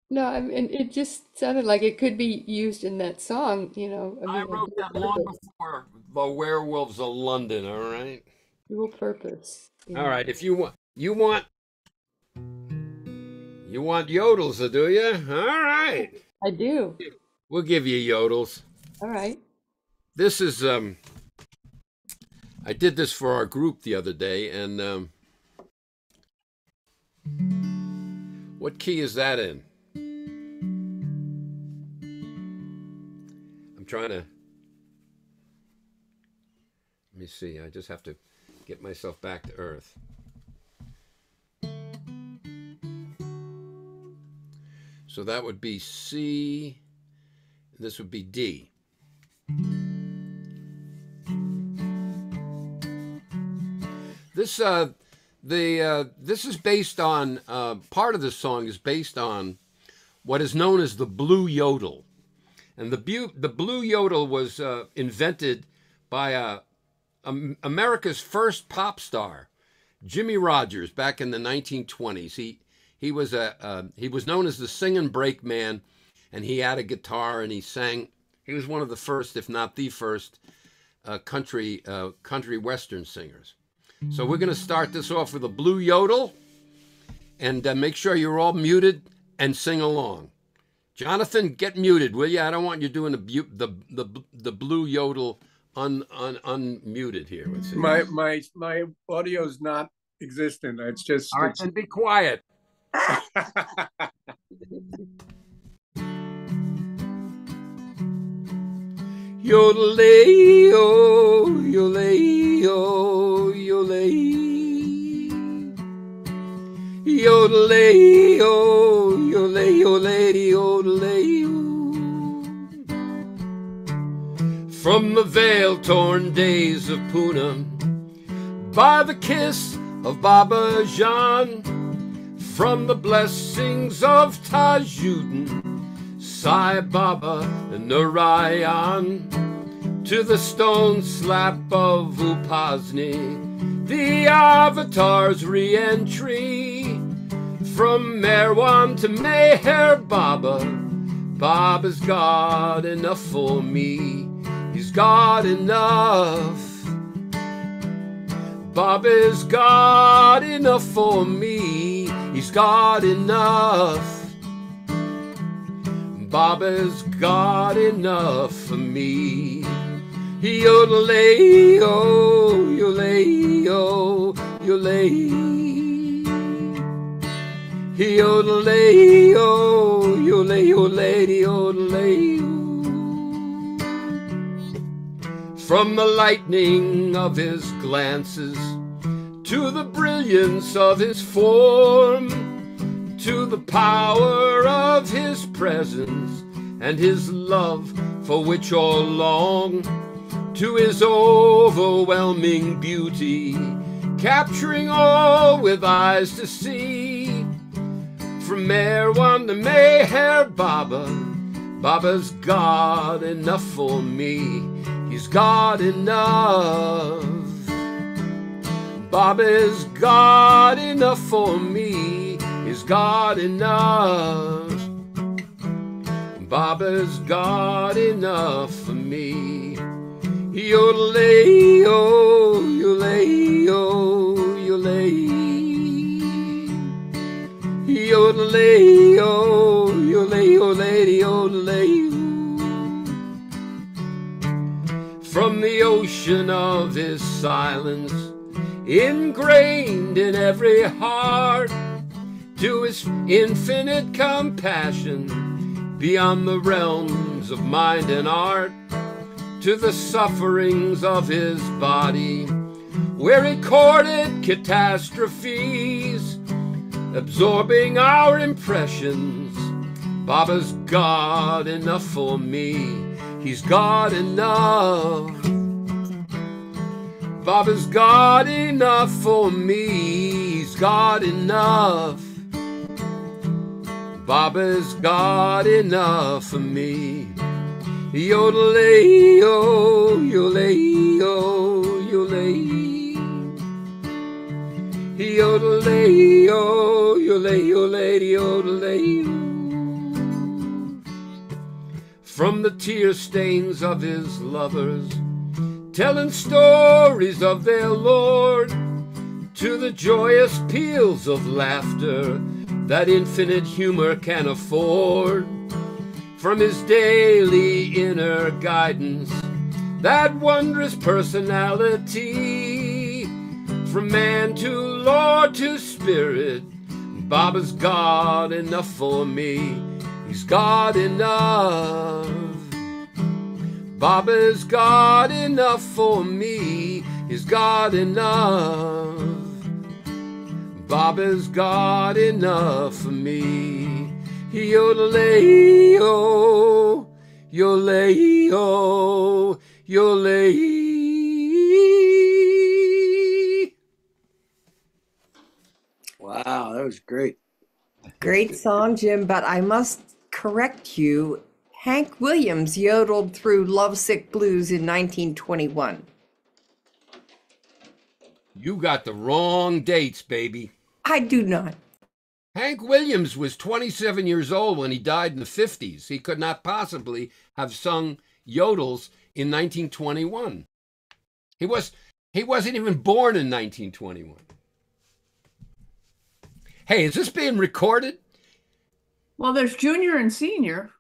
No, I mean it just sounded like it could be used in that song, you know. I I mean, a wrote dual that long purpose. before the Werewolves of London. All right. Dual purpose. All Yeah. right. If you want yodels, do you? All right. I do. We'll give you yodels. All right. This is I did this for our group the other day, and what key is that in? I'm trying to. Let me see. I just have to get myself back to earth. So that would be C. This would be D. This this is based on part of this song is based on what is known as the blue yodel, and the blue yodel was invented by America's first pop star, Jimmy Rogers, back in the 1920s. He was known as the sing and break man, and he had a guitar and he sang. He was one of the first, if not the first, country western singers. So we're going to start this off with a blue yodel, and make sure you're all muted and sing along. Jonathan, get muted, will you? I don't want you doing the blue yodel unmuted here. Let's see. My audio's not existent. It's just. All right, then be quiet. Yodelay-o, yodelay-o, yodelay. Yodelay-o, yodelay-o-lady, yodelay-o. From the veil-torn days of Poonam, by the kiss of Baba Jan, from the blessings of Tajuddin, Sai Baba and Narayan, to the stone slap of Upasni, the Avatar's re-entry, from Merwan to Meher Baba. Baba's got enough for me. He's got enough. Baba's got enough for me. He's got enough. Baba's got enough for me. Yodelay-o, yodelay-o, yodelay. Yodelay-o, yodelay-o-lady, yodelay-o. From the lightning of his glances to the brilliance of his form, to the power of his presence and his love for which all long, to his overwhelming beauty, capturing all with eyes to see. From Merwan to Meher Baba, Baba's got enough for me. He's got enough. Baba's got enough for me. He's got enough. Baba's got enough for me. Yodelay-o, yodelay-o, yodelay. Yodelay-o, yodelay-o-lady, yodelay-o. From the ocean of his silence, ingrained in every heart, to his infinite compassion, beyond the realms of mind and art, to the sufferings of his body, where he courted catastrophes, absorbing our impressions. Baba's got enough for me. He's got enough. Baba's got enough for me. He's got enough. Baba's got enough for me. Yodelay-o, yodelay-o, yodelay. Yodelay-o, yodelay, yodelay. From the tear stains of his lovers, telling stories of their Lord, to the joyous peals of laughter that infinite humor can afford. From his daily inner guidance, that wondrous personality, from man to Lord to spirit, Baba's got enough for me. He's got enough. Baba's got enough for me. He's got enough. Baba's got enough for me. Yodelay-o, yodelay-o, yodelay. Wow, that was great. Great song, Jim, but I must correct you. Hank Williams yodeled through Lovesick Blues in 1921. You got the wrong dates, baby. I do not. Hank Williams was 27 years old when he died in the 50s. He could not possibly have sung yodels in 1921. He wasn't even born in 1921. Hey, is this being recorded? Well, there's junior and senior.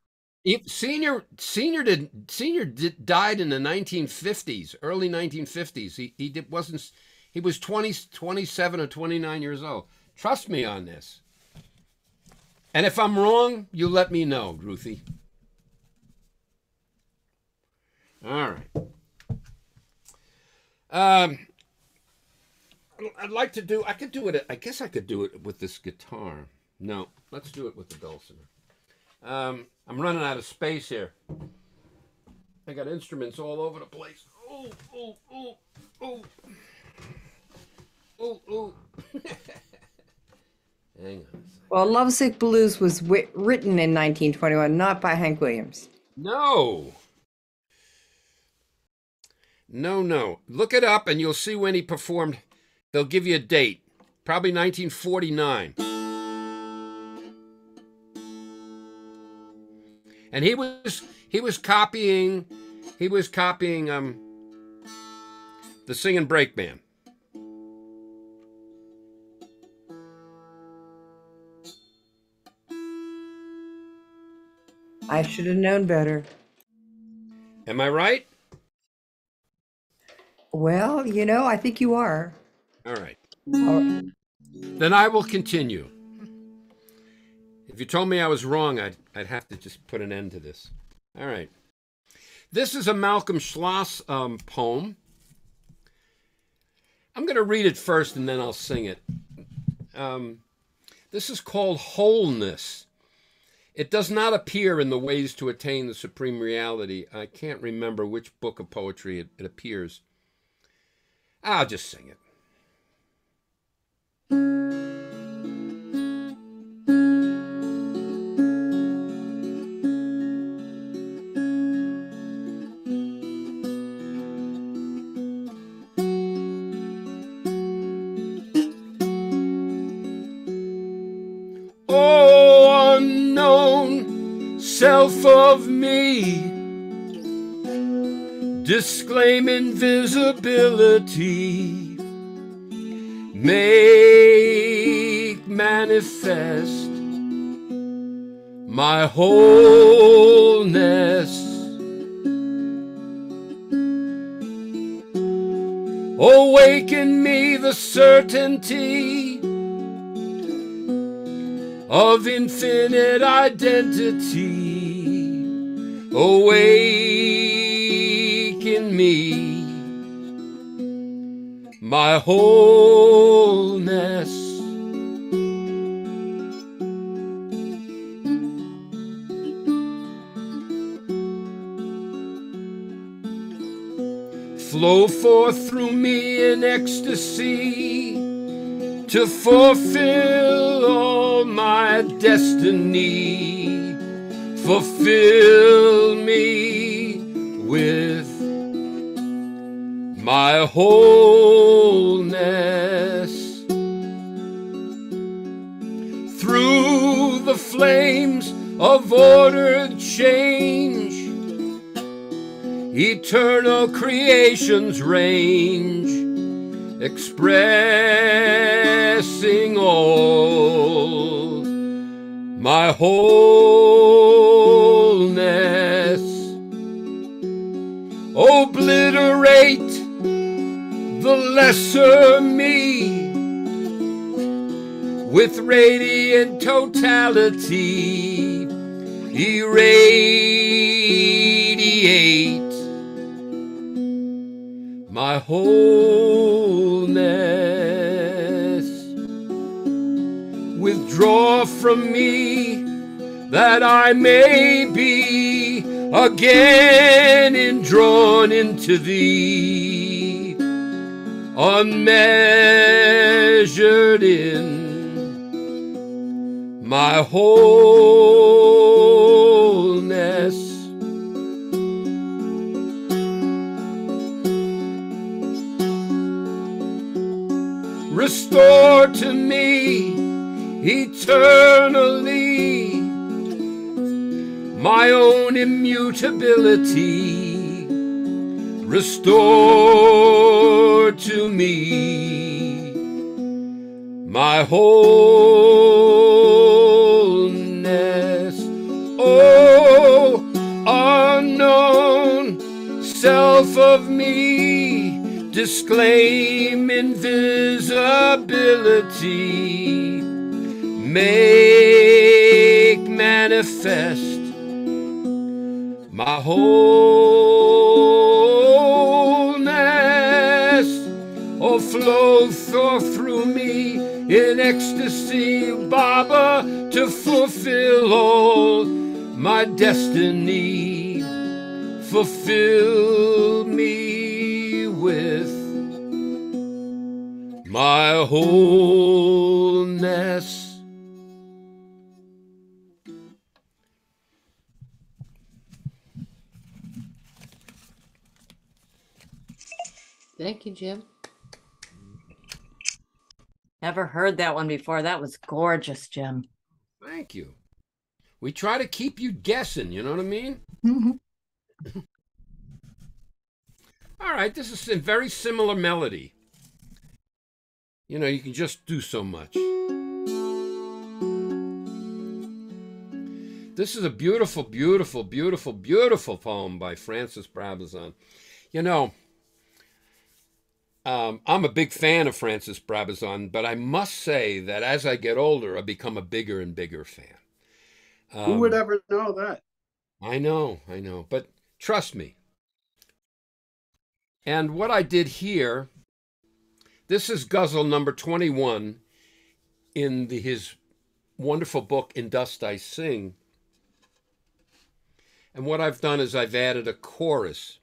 Senior died in the 1950s, early 1950s. He was 27 or 29 years old. Trust me on this. And if I'm wrong, you let me know, Ruthie. All right. I could do it. I guess I could do it with this guitar. No, let's do it with the dulcimer. I'm running out of space here. I got instruments all over the place. Oh, oh, oh, oh. Oh, oh. Hang on a second. Well, Lovesick Blues was written in 1921, not by Hank Williams. No. Look it up and you'll see when he performed. They'll give you a date. Probably 1949. And he was copying the Singing Break Band. I should have known better. Am I right? Well, I think you are. All right. All right. Then I will continue. If you told me I was wrong, I'd have to just put an end to this. All right. This is a Malcolm Schloss poem. I'm going to read it first and then I'll sing it. This is called Wholeness. It does not appear in the Ways to Attain the Supreme Reality. I can't remember which book of poetry it appears. I'll just sing it. Oh, unknown self of me, disclaim invisibility, make manifest my wholeness. Awaken me the certainty of infinite identity. Awaken me my wholeness. Flow forth through me in ecstasy to fulfill all fulfill my destiny. Fulfill me with my wholeness. Through the flames of ordered change, eternal creation's range, expressing all my wholeness. Obliterate the lesser me with radiant totality. Irradiate my wholeness. Withdraw from me that I may be again drawn into thee, unmeasured in my wholeness. Restore to me eternally my own immutability. Restore to me my wholeness. Oh, unknown self of me, disclaim invisibility. Make manifest my wholeness. Oh, flow through me in ecstasy, Baba, to fulfill all my destiny. Fulfill me with my wholeness. Thank you, Jim. Never heard that one before. That was gorgeous, Jim. Thank you. We try to keep you guessing, you know what I mean? All right, this is a very similar melody. You know, you can just do so much. This is a beautiful, beautiful, beautiful, beautiful poem by Francis Brabazon. You know, I'm a big fan of Francis Brabazon, but I must say that as I get older, I become a bigger and bigger fan. Who would ever know that? I know, but trust me. And what I did here, this is guzzle number 21 in his wonderful book, In Dust I Sing. And what I've done is I've added a chorus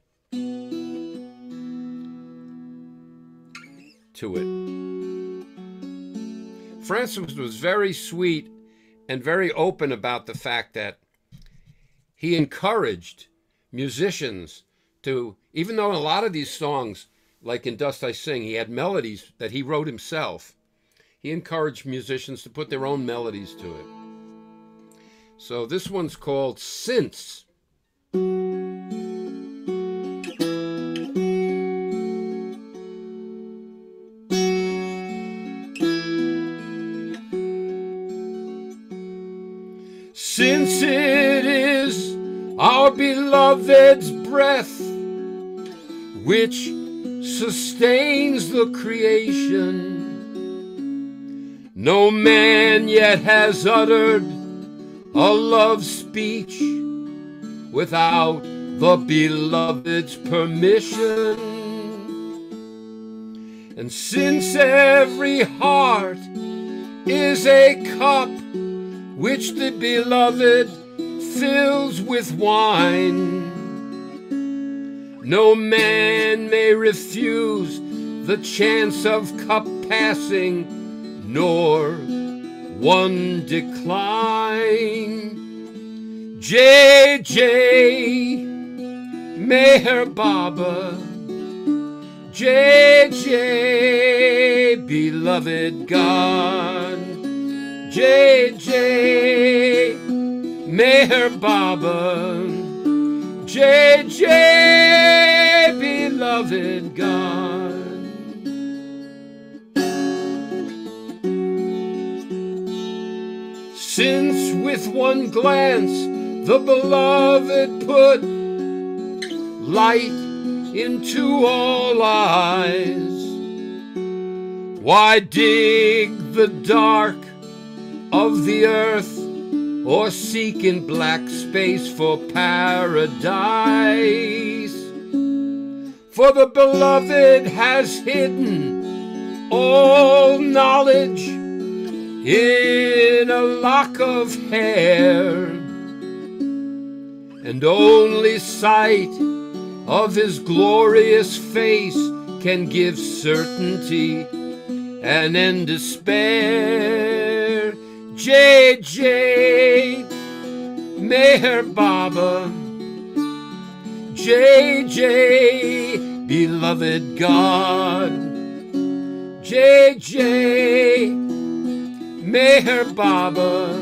to it. Francis was very sweet and very open about the fact that he encouraged musicians to, even though a lot of these songs, like In Dust I Sing, he had melodies that he wrote himself, he encouraged musicians to put their own melodies to it. So this one's called Since. Since it is our beloved's breath which sustains the creation, no man yet has uttered a love speech without the beloved's permission. And since every heart is a cup which the beloved fills with wine, no man may refuse the chance of cup passing, nor one decline. J.J. Meher Baba, J.J. beloved God, J.J. Meher Baba, J.J. beloved God. Since with one glance the beloved put light into all eyes, why dig the dark of the earth or seek in black space for paradise? For the beloved has hidden all knowledge in a lock of hair, and only sight of his glorious face can give certainty and end despair. J.J. Meher Baba, J.J. beloved God, J.J. Meher Baba,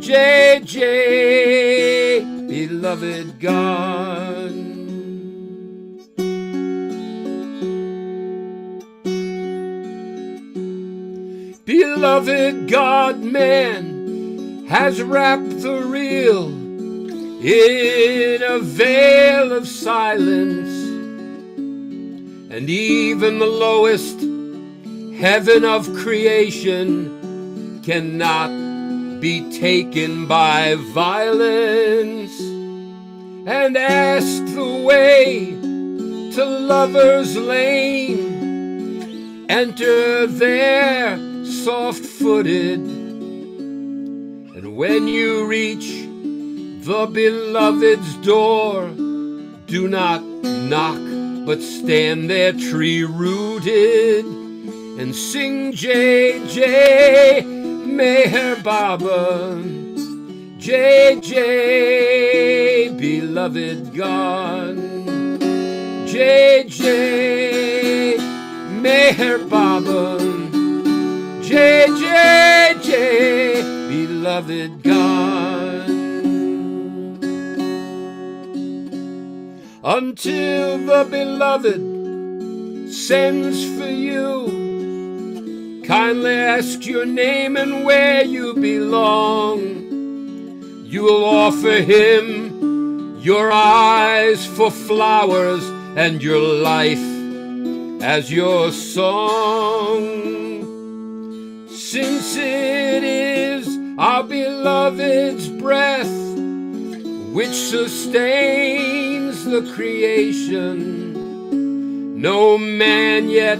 J.J. beloved God. Beloved God-man has wrapped the real in a veil of silence, and even the lowest heaven of creation cannot be taken by violence. And ask the way to Lover's Lane, enter there soft-footed, and when you reach the beloved's door, do not knock, but stand there tree-rooted, and sing J.J. Meher Baba, J.J. beloved God, J.J. Meher Baba, J.J. beloved God. Until the beloved sends for you, kindly ask your name and where you belong. You will offer him your eyes for flowers and your life as your song. Since it is our beloved's breath which sustains the creation, no man yet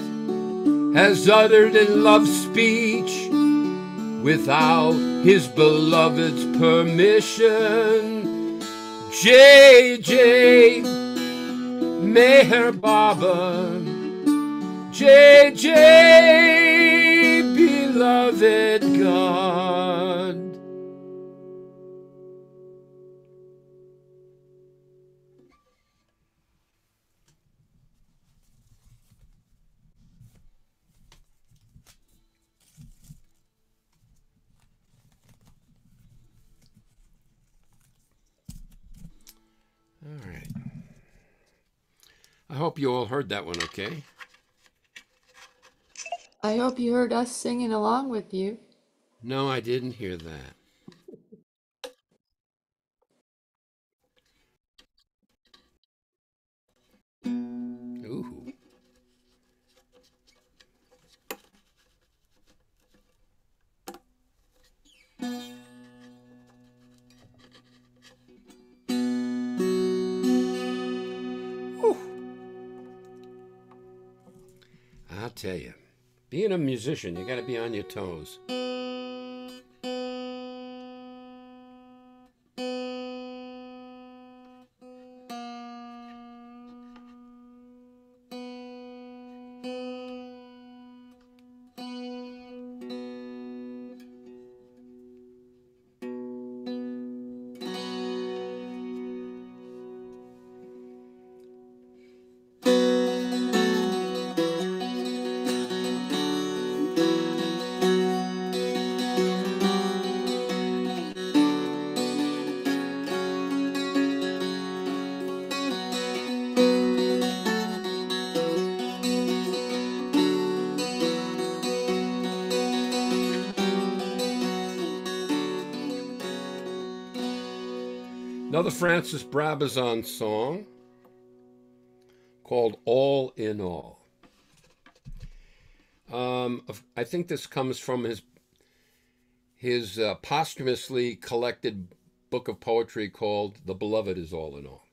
has uttered in love speech without his beloved's permission. J.J. Meher Baba, J.J. beloved God. All right. I hope you all heard that one okay. I hope you heard us singing along with you. No, I didn't hear that. Ooh. Ooh. I'll tell you, being a musician, you got to be on your toes. Another Francis Brabazon song called All in All. I think this comes from his posthumously collected book of poetry called The Beloved is All in All.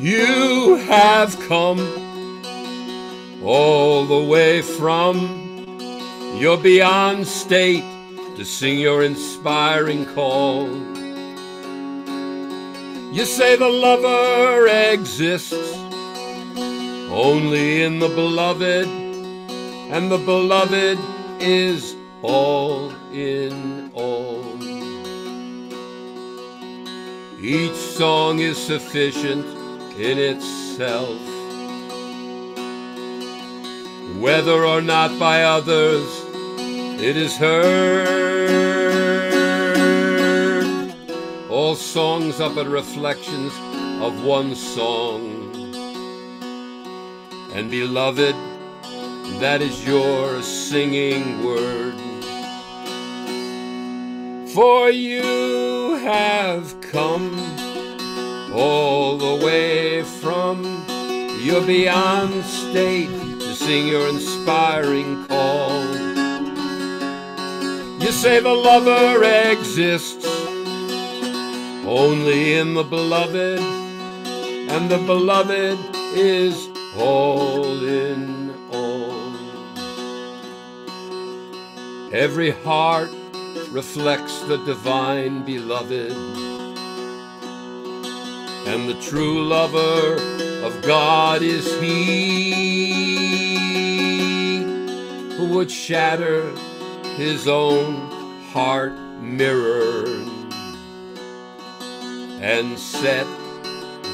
You have come all the way from your beyond state to sing your inspiring call. You say the lover exists only in the beloved, and the beloved is all in all. Each song is sufficient in itself, whether or not by others it is heard. All songs are but reflections of one song, and beloved, that is your singing word. For you have come all the way from your beyond state to sing your inspiring call. You say the lover exists only in the beloved, and the beloved is all in all. Every heart reflects the divine beloved, and the true lover of God is he who would shatter his own heart mirror and set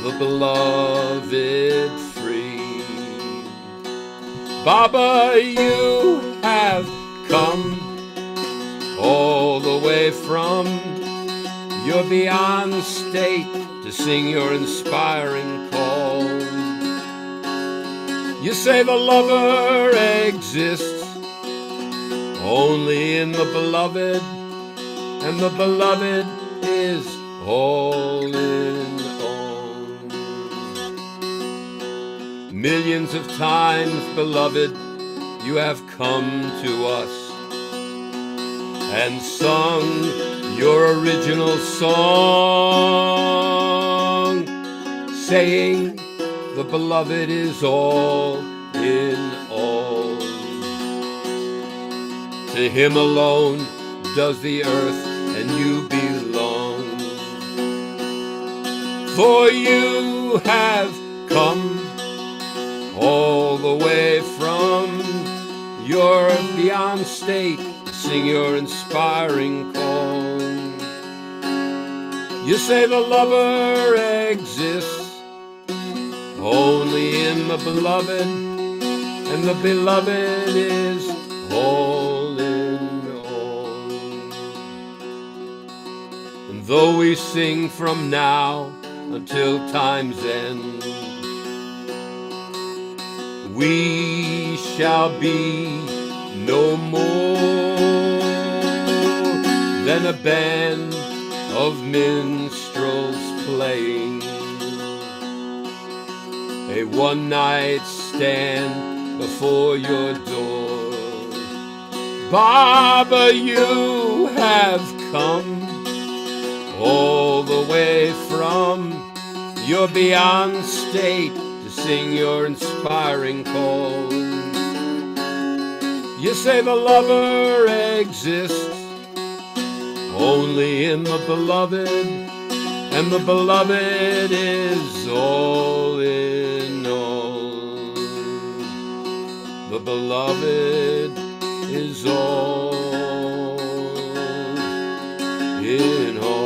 the beloved free. Baba, you have come all the way from your beyond state to sing your inspiring call. You say the lover exists only in the beloved, and the beloved is all in all. Millions of times, beloved, you have come to us and sung your original song, saying the beloved is all in all. To him alone does the earth and you belong. For you have come all the way from your beyond state to sing your inspiring call. You say the lover exists only in the beloved, and the beloved is all in all. And though we sing from now until time's end, we shall be no more than a band of minstrels playing a one-night stand before your door. Baba, you have come all the way from your beyond state to sing your inspiring call. You say the lover exists only in the beloved, and the beloved is all in all. The beloved is all in all.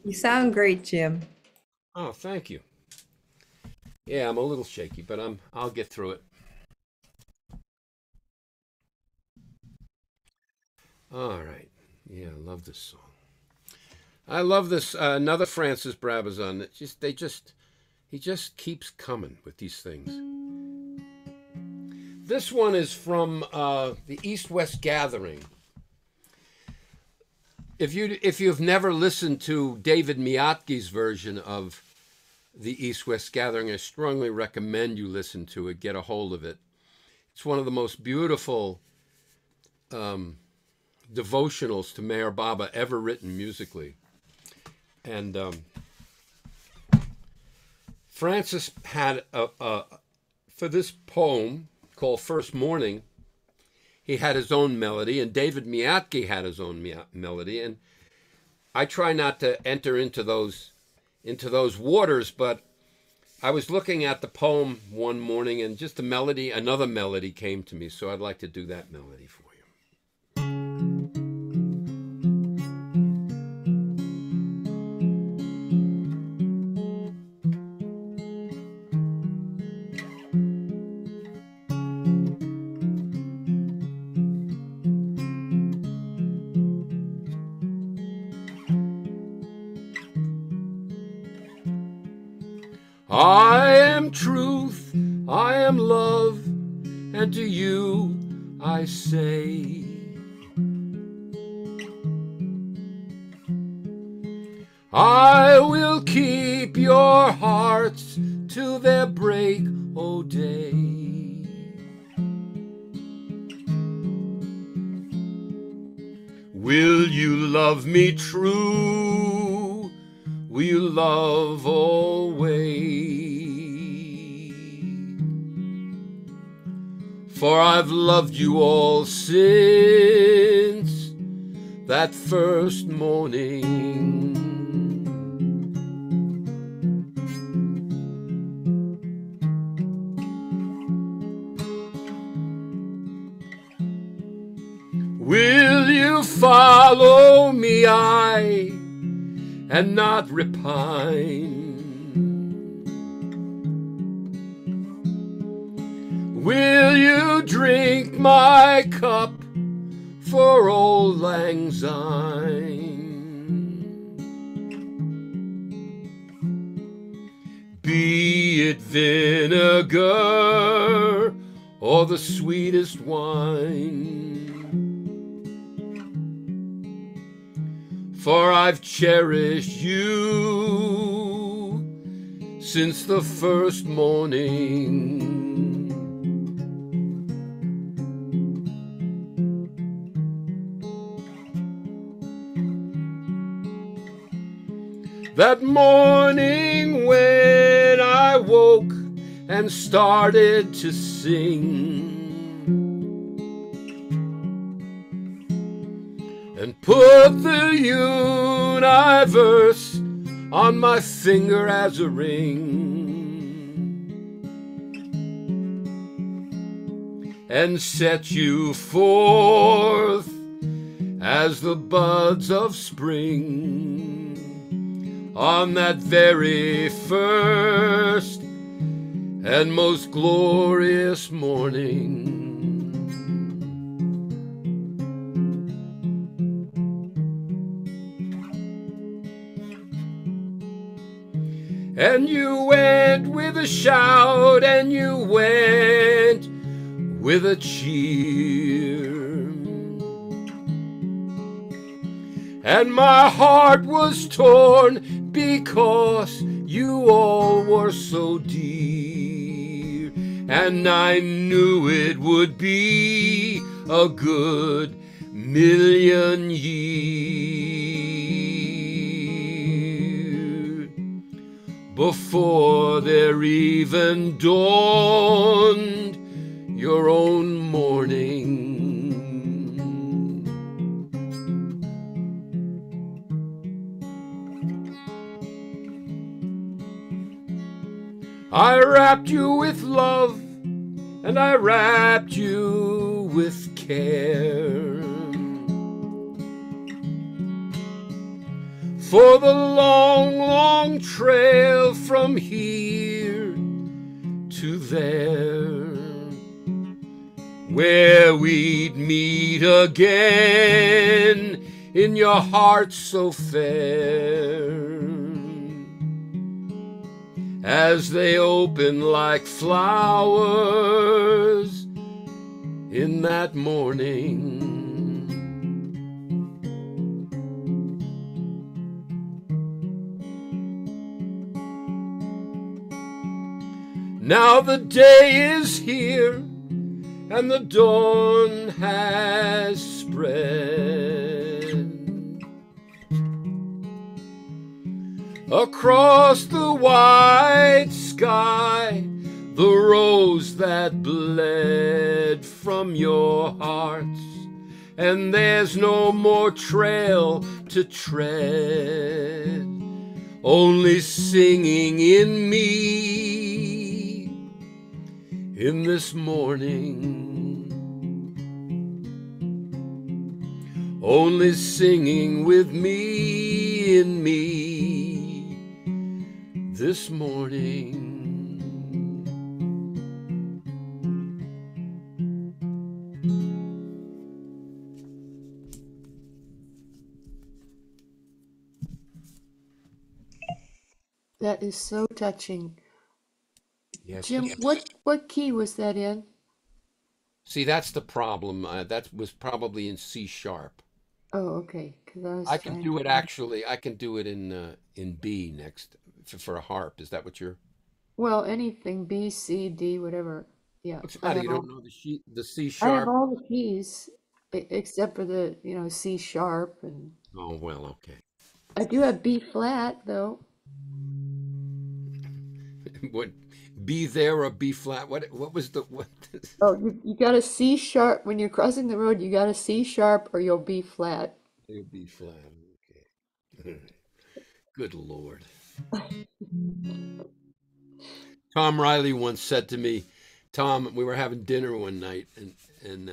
You sound great, Jim. Oh, thank you. Yeah, I'm a little shaky, but I'll get through it. All right. Yeah, I love this song. I love this. Another Francis Brabazon. He just keeps coming with these things. This one is from the East-West Gathering. If you've never listened to David Miotke's version of the East-West Gathering, I strongly recommend you listen to it. Get a hold of it. It's one of the most beautiful devotionals to Meher Baba ever written musically. And Francis had for this poem called First Morning, he had his own melody, and David Miotke had his own melody. And I try not to enter into those waters, but I was looking at the poem one morning, and just another melody came to me, so I'd like to do that melody for you. I am truth, I am love, and to you I say, I will keep your hearts till their break o' day. Will you love me true? Will you love always? For I've loved you all since that first morning. Will you follow me, I, and not repine? Will you drink my cup for old lang syne? Be it vinegar or the sweetest wine, for I've cherished you since the first morning. That morning when I woke and started to sing, and put the universe on my finger as a ring, and set you forth as the buds of spring on that very first and most glorious morning. And you went with a shout, and you went with a cheer, and my heart was torn because you all were so dear, and I knew it would be a good million years before there even dawned your own morning. I wrapped you with love, and I wrapped you with care, for the long, long trail from here to there, where we'd meet again in your heart so fair, as they open like flowers in that morning. Now the day is here and the dawn has spread. Across the white sky, the rose that bled from your hearts, and there's no more trail to tread, only singing in me in this morning, only singing with me in me this morning. That is so touching. Yes. Jim, what key was that in? See, that's the problem. That was probably in C sharp. Oh, okay. Because I was I can trying do to- it actually. I can do it in B next for a harp. Is that what you're? Well, anything B, C, D, whatever. Yeah, What's the I matter? have You all, don't know the C I have sharp? all the keys except for the C sharp, and Oh well, okay. I do have B flat though. What B there or B flat? What was the what? Oh, you got a C sharp when you're crossing the road. You got a C sharp or you'll B flat. B flat. Okay. Good Lord. Tom Riley once said to me, Tom, we were having dinner one night, and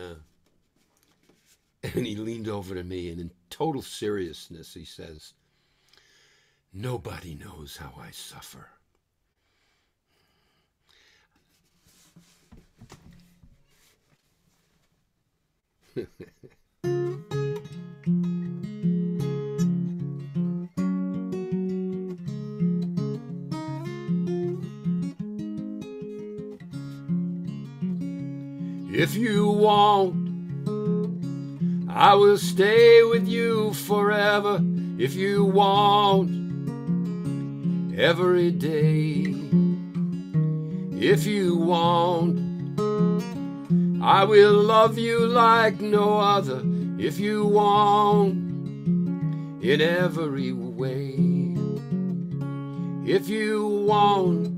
he leaned over to me, and in total seriousness, he says, "Nobody knows how I suffer." If you want, I will stay with you forever. If you want, every day. If you want, I will love you like no other. If you want, in every way. If you want,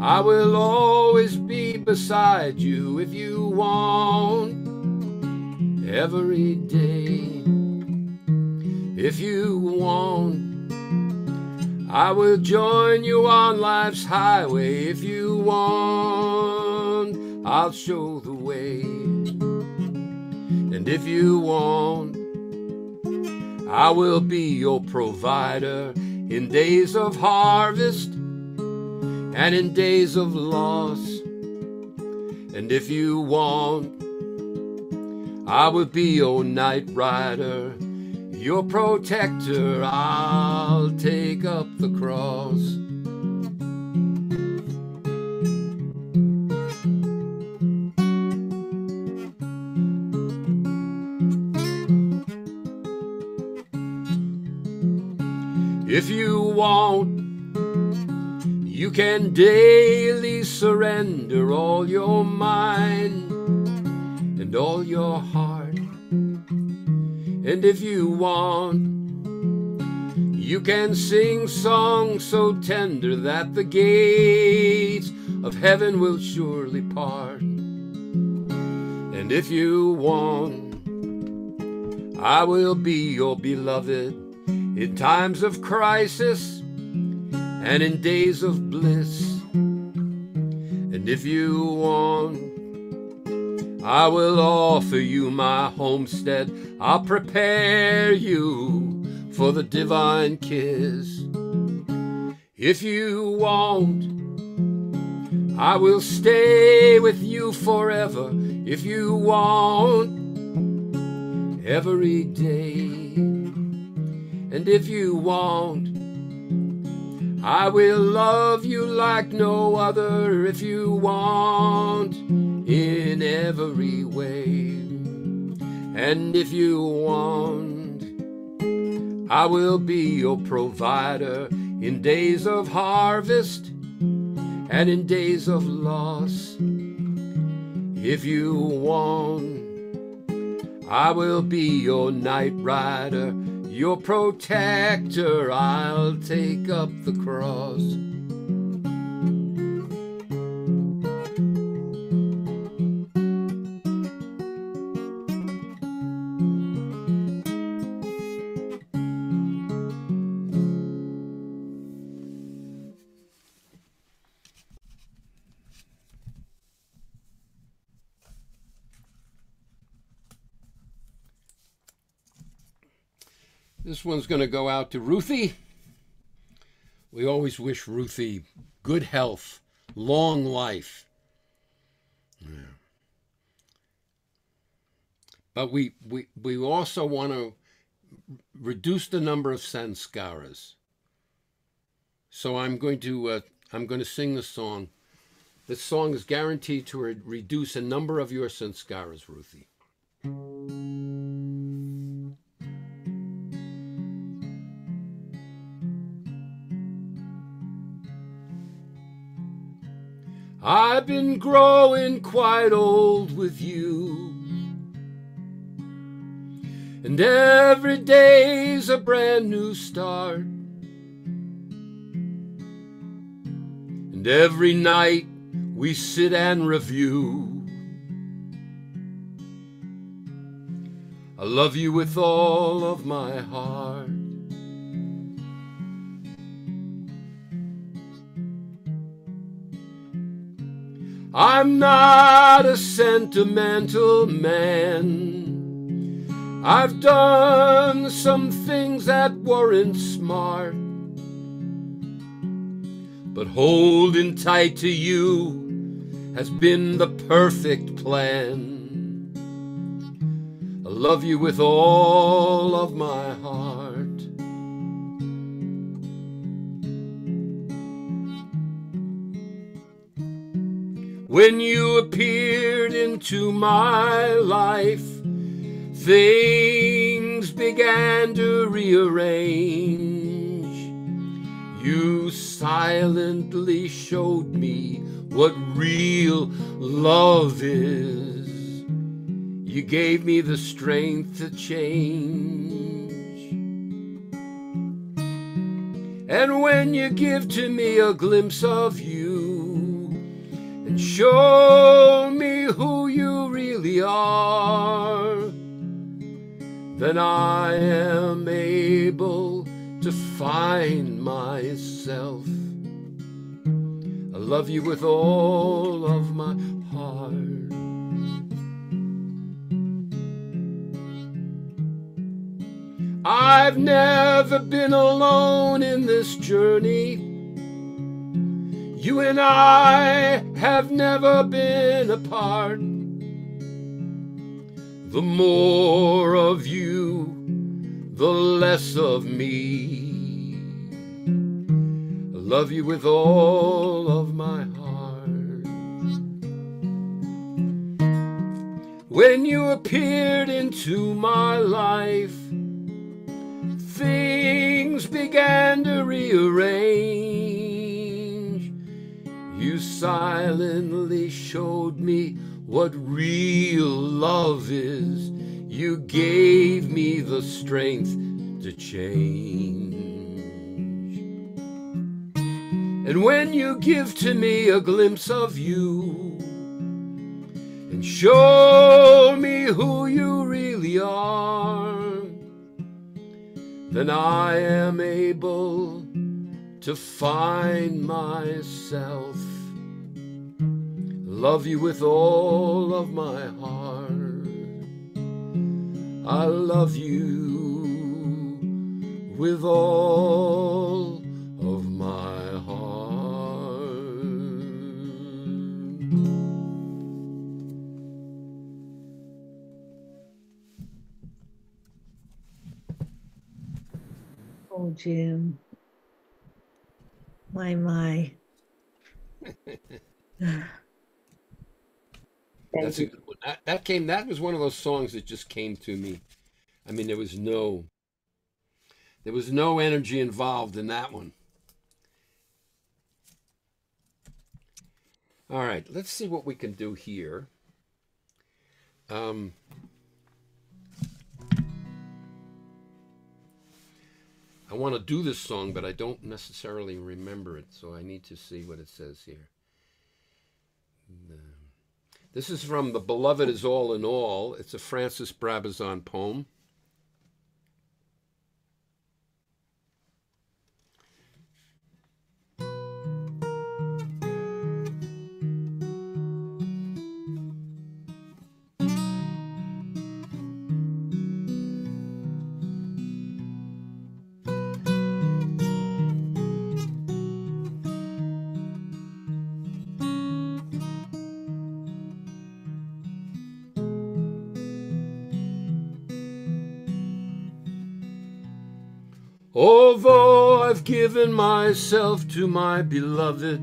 I will always be beside you. If you want, every day. If you want, I will join you on life's highway. If you want, I'll show the way. And if you want, I will be your provider in days of harvest and in days of loss. And if you want, I will be your night rider, your protector. I'll take up the cross. If you want, you can daily surrender all your mind and all your heart. And if you want, you can sing songs so tender that the gates of heaven will surely part. And if you want, I will be your beloved in times of crisis and in days of bliss. And if you want, I will offer you my homestead. I'll prepare you for the divine kiss. If you won't, I will stay with you forever. If you won't, every day. And if you won't, I will love you like no other. If you won't, in every way. And if you won't, I will be your provider in days of harvest and in days of loss. If you won't, I will be your night rider, your protector. I'll take up the cross. This one's going to go out to Ruthie. We always wish Ruthie good health, long life. Yeah. But we also want to reduce the number of sanskaras. So I'm going to sing the song. This song is guaranteed to reduce a number of your sanskaras, Ruthie. I've been growing quite old with you, and every day's a brand new start, and every night we sit and review. I love you with all of my heart. I'm not a sentimental man. I've done some things that weren't smart, but holding tight to you has been the perfect plan. I love you with all of my heart. When you appeared into my life, things began to rearrange. You silently showed me what real love is. You gave me the strength to change. And when you give to me a glimpse of you, and show me who you really are, then I am able to find myself. I love you with all of my heart. I've never been alone in this journey. You and I have never been apart. The more of you, the less of me. I love you with all of my heart. When you appeared into my life, things began to rearrange. You silently showed me what real love is. You gave me the strength to change. And when you give to me a glimpse of you, and show me who you really are, then I am able to find myself. Love you with all of my heart. I love you, with all of my heart. Oh, Jim. My. That's a good one. That was one of those songs that just came to me. I mean, there was no energy involved in that one. All right, let's see what we can do here. I want to do this song, but I don't necessarily remember it, so I need to see what it says here. This is from The Beloved Is All in All. It's a Francis Brabazon poem. Although I've given myself to my beloved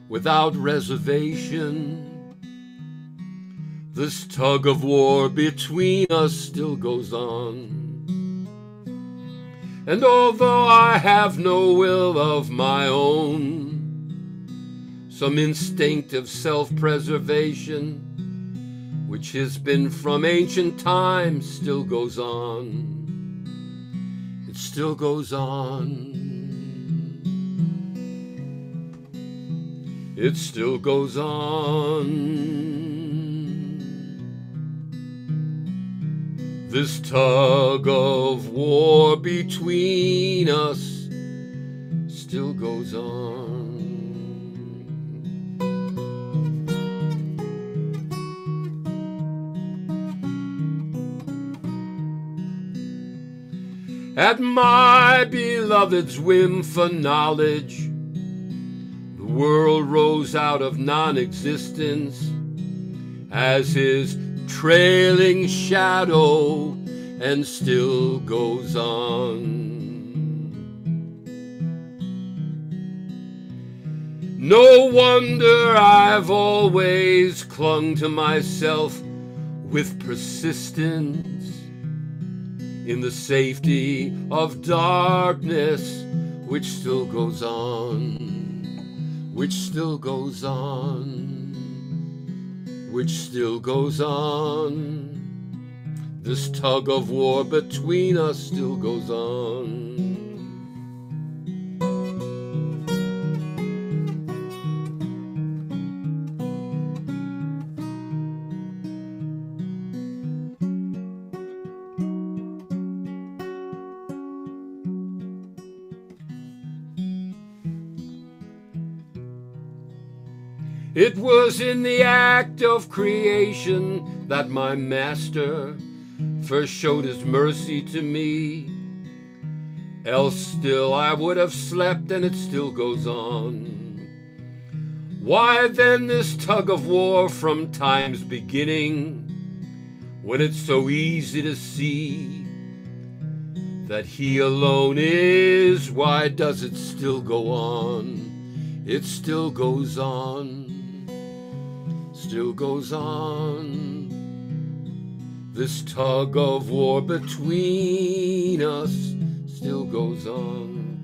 without reservation, this tug of war between us still goes on. And although I have no will of my own, some instinct of self-preservation, which has been from ancient times, still goes on. It still goes on. It still goes on. This tug of war between us still goes on. At my beloved's whim for knowledge, the world rose out of non-existence as his trailing shadow and still goes on. No wonder I've always clung to myself with persistence in the safety of darkness, which still goes on, which still goes on, which still goes on. This tug of war between us still goes on. It was in the act of creation that my master first showed his mercy to me. Else still I would have slept, and it still goes on. Why then this tug of war from time's beginning, when it's so easy to see that he alone is? Why does it still go on? It still goes on. Still goes on. This tug of war between us still goes on.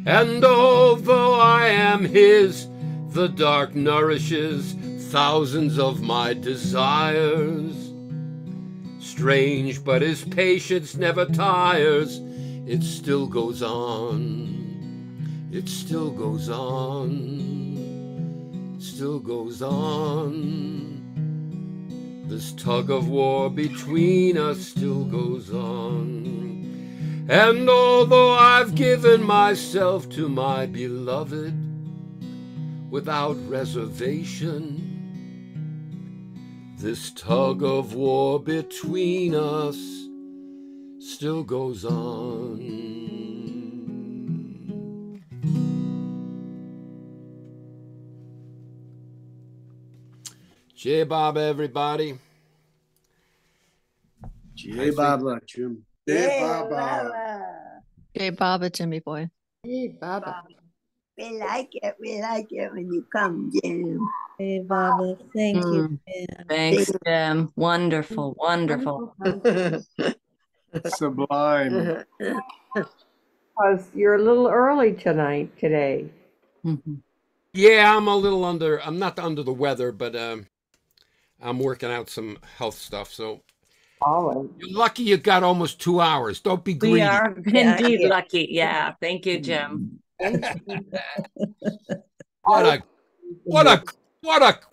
And although I am his, the dark nourishes thousands of my desires. Strange, but his patience never tires. It still goes on. It still goes on. Still goes on. This tug of war between us still goes on. And although I've given myself to my beloved without reservation, this tug of war between us still goes on. J Bob, everybody. J Baba, Jim. Hey, Baba. Hey, Baba, Jimmy boy. Hey, Baba. We like it. We like it when you come, Jim. Hey, Baba. Thank you, Mm, Jim. thanks, Jim. Wonderful, wonderful. Sublime. Because you're a little early today. Mhm. Yeah, I'm not under the weather, but I'm working out some health stuff. So Always. you're lucky you got almost 2 hours. Don't be We greedy. are Yeah, indeed yeah. lucky. Yeah, thank you, Jim. Thank you. What a what a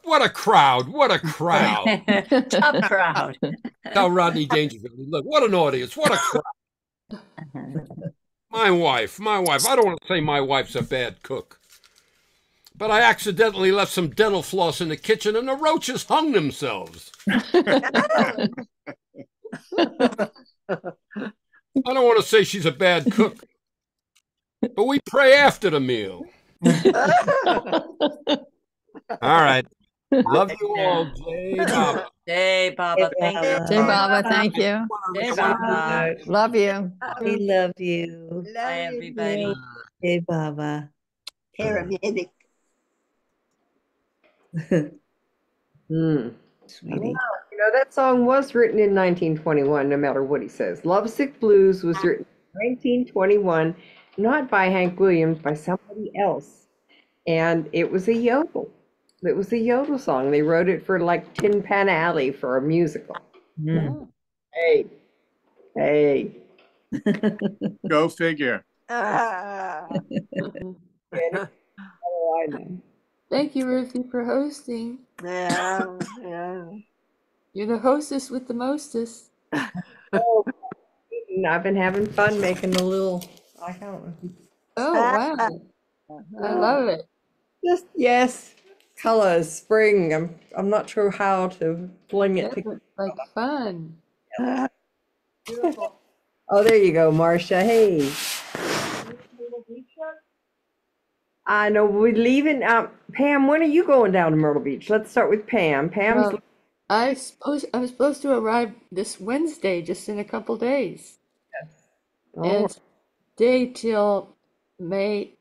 what a crowd. What a crowd. Tough crowd. Tell Rodney Dangerfield, look, what an audience. What a crowd. My wife. I don't want to say my wife's a bad cook. But I accidentally left some dental floss in the kitchen and the roaches hung themselves. I don't want to say she's a bad cook, but we pray after the meal. All right. Love you all, Jay Baba. Hey, Baba, thank you. Hey, Baba, thank you. Hey, Baba. Love you. We love you. Bye, Love you, everybody. Jim. Hey, Baba. Paramedic. Sweetie. You know, that song was written in 1921, no matter what he says. Lovesick Blues was written in 1921, not by Hank Williams, by somebody else. And it was a yodel. It was a yodel song. They wrote it for like Tin Pan Alley for a musical. Mm. Hey, hey. Go figure. Ah. Oh, I know. Thank you, Ruthie, for hosting. Yeah, yeah. You're the hostess with the mostest. Oh, I've been having fun making the little, I don't know. Oh, wow. I love it. Just, yes, colors, spring. I'm not sure how to fling it That together. looks like fun. Oh, there you go, Marcia. Hey. I know we're leaving. Pam, when are you going down to Myrtle Beach? Let's start with Pam. Pam's Well, I'm supposed to arrive this Wednesday, just in a couple days, oh, and stay till May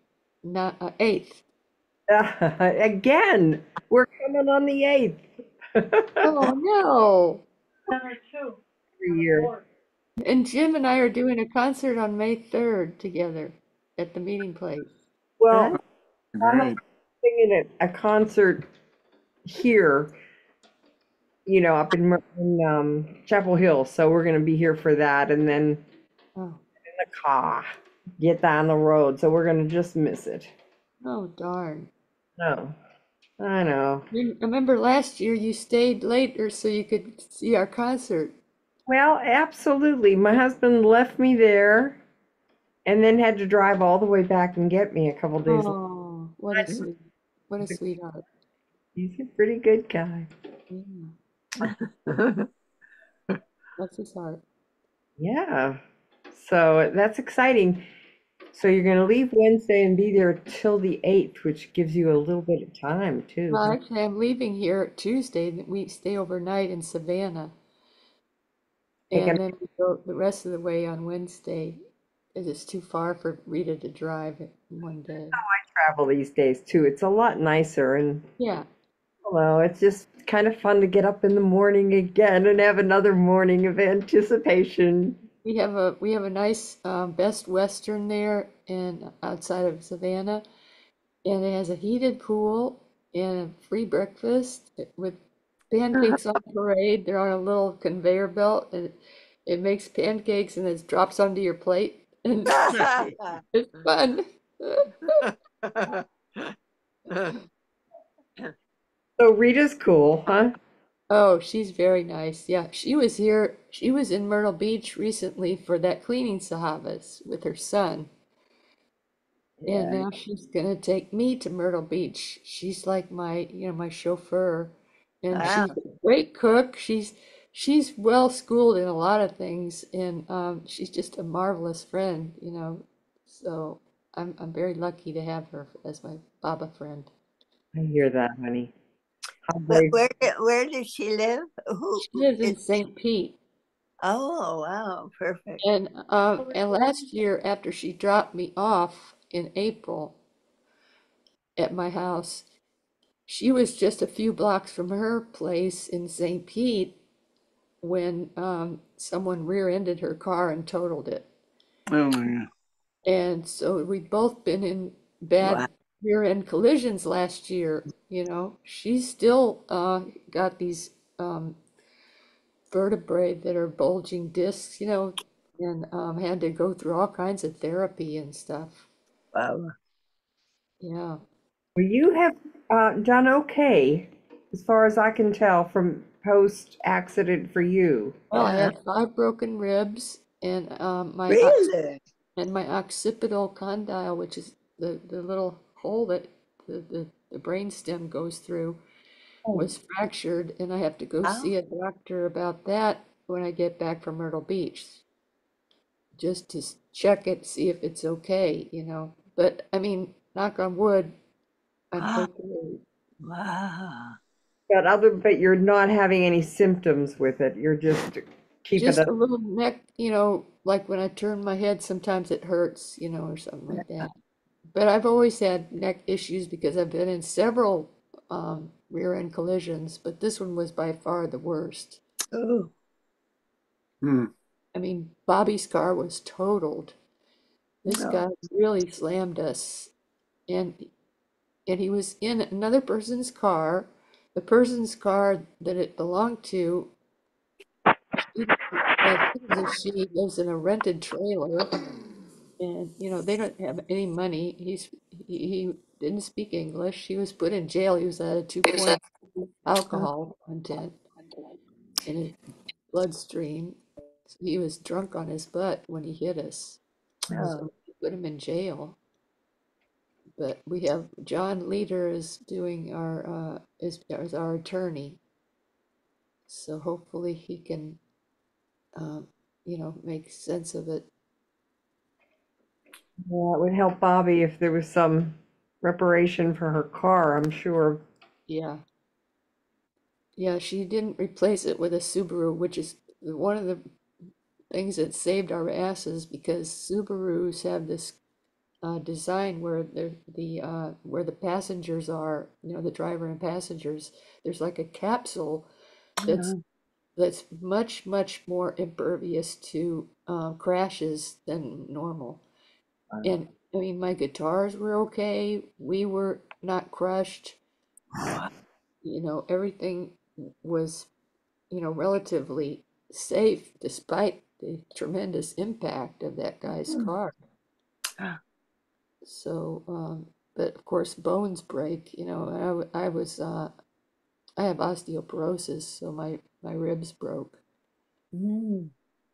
8th. again. We're coming on the 8th. Oh no! Every year. And Jim and I are doing a concert on May 3rd together at the meeting place. Well, I'm Great. singing at a concert here, you know, up in Chapel Hill. So we're going to be here for that, and then Oh, in the car, get down the road. So we're going to just miss it. oh darn. No, I know. Remember last year you stayed later so you could see our concert. Well, absolutely. My husband left me there and then had to drive all the way back and get me a couple days later. Oh, what a sweetheart. He's a pretty good guy. Yeah, that's his heart. Yeah. So that's exciting. So you're going to leave Wednesday and be there till the 8th, which gives you a little bit of time too. Well, actually, I'm leaving here Tuesday. We stay overnight in Savannah. And then we go the rest of the way on Wednesday, because it's too far for Rita to drive in one day. Travel these days too. It's a lot nicer, and Yeah, hello, it's just kind of fun to get up in the morning again and have another morning of anticipation. we have a nice Best Western there and outside of Savannah, and it has a heated pool and a free breakfast with pancakes on parade. They're on a little conveyor belt, and it makes pancakes and it drops onto your plate, and it's fun. So Rita's cool, huh? Oh, she's very nice. Yeah, she was here. She was in Myrtle Beach recently for that cleaning Sahavas with her son. And now she's gonna take me to Myrtle Beach. She's like my chauffeur. And she's a great cook. she's well schooled in a lot of things, and she's just a marvelous friend, you know. So I'm very lucky to have her as my Baba friend. I hear that, honey. How But brave. where does she live? She lives in Is, St. Pete. oh, wow, perfect. And last year, after she dropped me off in April at my house, she was just a few blocks from her place in St. Pete when someone rear-ended her car and totaled it. Oh, yeah. And so we've both been in Wow. bad rear-end collisions last year. You know, she's still got these vertebrae that are bulging discs, you know, and had to go through all kinds of therapy and stuff. Wow. Yeah. Well, you have done okay, as far as I can tell from post-accident for you. Well, I Yeah. had 5 broken ribs, and Really? my occipital condyle, which is the little hole that the brain stem goes through, was fractured, and I have to go Oh, see a doctor about that when I get back from Myrtle Beach, just to check it, see if it's okay, you know. But I mean, knock on wood, I'm okay. wow. But you're not having any symptoms with it. You're just keeping Just it. a little neck, you know, like when I turn my head, sometimes it hurts, you know, or something like that. But I've always had neck issues because I've been in several rear end collisions, but this one was by far the worst. Oh, Hmm. I mean, Bobby's car was totaled. This no. guy really slammed us, and he was in another person's car. The person's car that it belonged to, she, she lives in a rented trailer, and you know they don't have any money. He didn't speak English. He was put in jail. He was at a 2 point alcohol content in his bloodstream. So he was drunk on his butt when he hit us. Oh, So we put him in jail. But we have John Leader is doing our is our attorney. So hopefully he can you know, make sense of it. Yeah, it would help Bobby if there was some reparation for her car, I'm sure. Yeah. Yeah, she didn't replace it with a Subaru, which is one of the things that saved our asses because Subarus have this design where where the passengers are, you know, the driver and passengers, there's like a capsule that's yeah. much more impervious to crashes than normal. And I mean, my guitars were okay. We were not crushed. You know, everything was, you know, relatively safe despite the tremendous impact of that guy's car. So, but of course, bones break, you know, and I was, I have osteoporosis, so my ribs broke. Mm.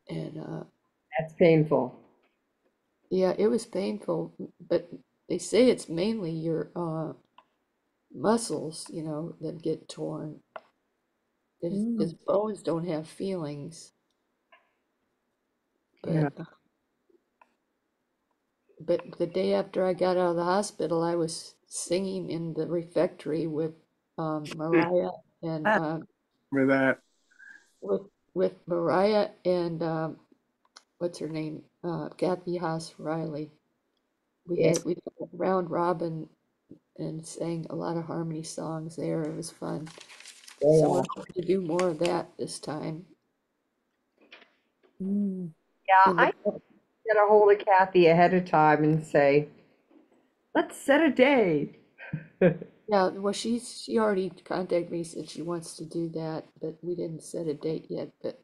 And That's painful. yeah, it was painful, but they say it's mainly your muscles, you know, that get torn. His Mm. bones don't have feelings, Yeah. but the day after I got out of the hospital, I was singing in the refectory with Mariah and Ah, With that. with Mariah and what's her name? Kathy Haas Riley. Yeah. We did a round robin and sang a lot of harmony songs there. It was fun. So Yeah. we're hoping to do more of that this time. mm. Yeah, And I the get a hold of Kathy ahead of time and say, let's set a day. yeah, well, she already contacted me, said she wants to do that, but we didn't set a date yet. But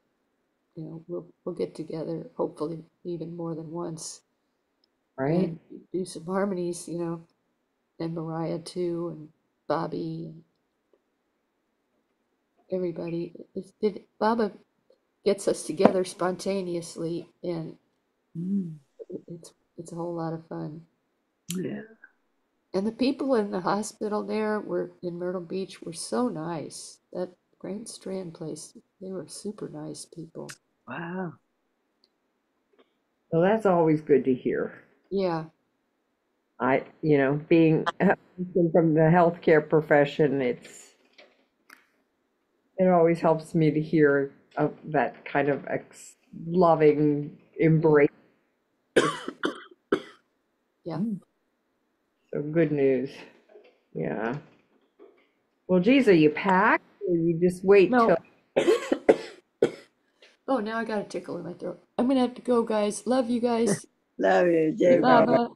you know, we'll get together, hopefully even more than once, Right? and do some harmonies, you know, and Mariah too, and Bobby and everybody. Baba gets us together spontaneously, and Mm. it's a whole lot of fun. Yeah. And the people in the hospital there were in Myrtle Beach were so nice. That Grant Strand place. They were super nice people. Wow. Well, that's always good to hear. Yeah. Being from the healthcare profession, it always helps me to hear of that kind of loving embrace. Yeah. So good news. Yeah. Well, geez, are you packed or you just wait No. till? Oh, now I got a tickle in my throat. I'm gonna have to go, guys. Love you guys. Love you, Jay Baba. Baba.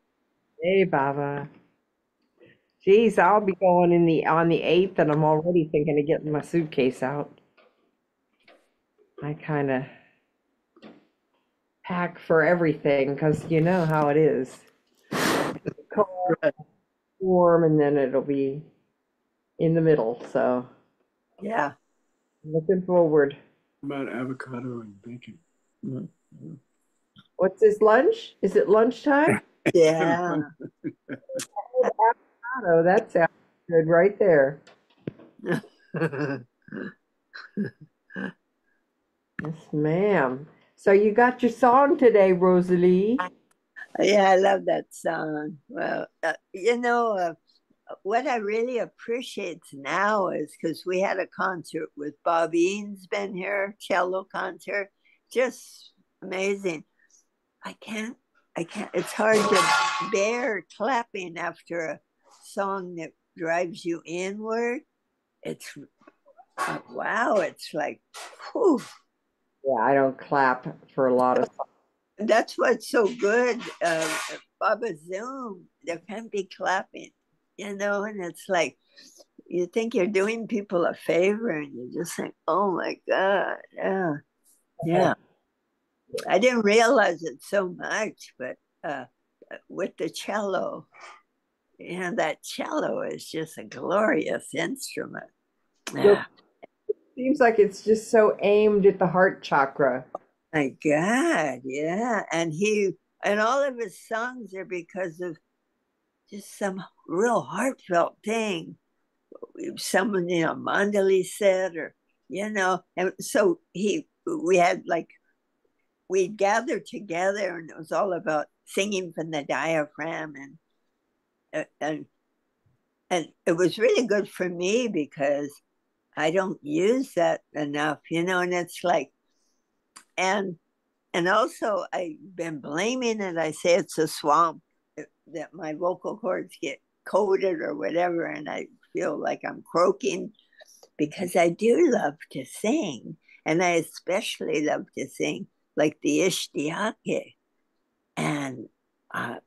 Hey, Baba. Geez, I'll be going on the 8th, and I'm already thinking of getting my suitcase out. I kind of pack for everything because you know how it is. Cold, warm, and then it'll be in the middle. So Yeah. looking forward. About avocado and bacon. What's this lunch? Is it lunchtime? Yeah. Avocado, that sounds good right there. Yes, ma'am. So you got your song today, Rosalie. Yeah, I love that song. Well, what I really appreciate now is because we had a concert with Bob Eanes been here, cello concert, just amazing. I can't, it's hard to bear clapping after a song that drives you inward. It's, wow, it's like, whew. Yeah, I don't clap for a lot of songs. That's what's so good. Baba Zoom, there can't be clapping, and it's like you think you're doing people a favor and you just think, oh my God, yeah, yeah. I didn't realize it so much, but with the cello, that cello is just a glorious instrument. Yeah. Seems like it's just so aimed at the heart chakra. My God, yeah. And all of his songs are because of just some real heartfelt thing. Someone, Mandali said, and so we'd gather together and it was all about singing from the diaphragm and it was really good for me because I don't use that enough, and it's like, and also I've been blaming it. I say it's a swamp that my vocal cords get coated or whatever, and I feel like I'm croaking because I do love to sing, and I especially love to sing like the Ishtiyake, and I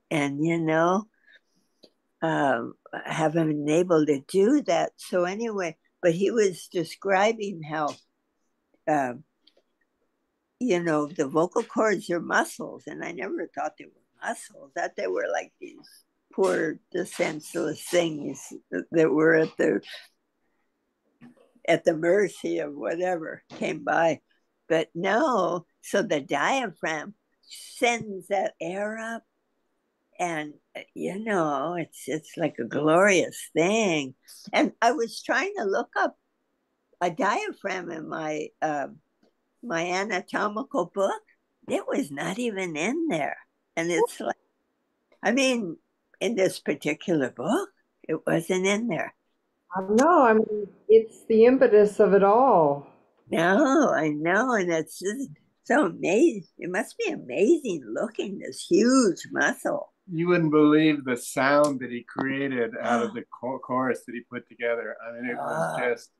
haven't been able to do that. So anyway, but he was describing how, the vocal cords are muscles, and I never thought they were muscles. That they were like these poor defenseless things that were at the mercy of whatever came by. But no, so the diaphragm sends that air up, and it's like a glorious thing. And I was trying to look up a diaphragm in my anatomical book. It was not even in there, and it's like, I mean, in this particular book, it wasn't in there. No, I mean, it's the impetus of it all. No, I know, and it's just so amazing. It must be amazing looking, this huge muscle. You wouldn't believe the sound that he created out of the chorus that he put together. I mean, it was just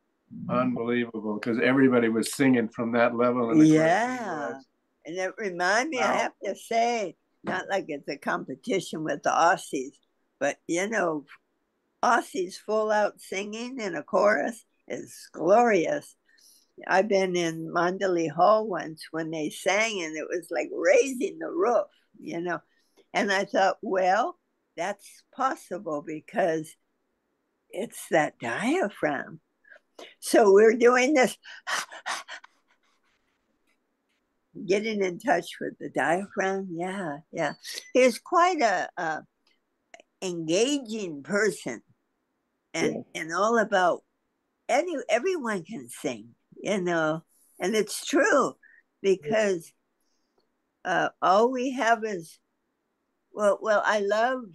unbelievable because everybody was singing from that level. And yeah, and it reminded me, I have to say, not like it's a competition with the Aussies, but Aussies full out singing in a chorus is glorious. I've been in Mandalay Hall once when they sang, and it was like raising the roof, And I thought, well, that's possible because it's that diaphragm. So we're doing this, getting in touch with the diaphragm. Yeah, yeah. He's quite a engaging person, and all about everyone can sing, and it's true because all we have is well. I love.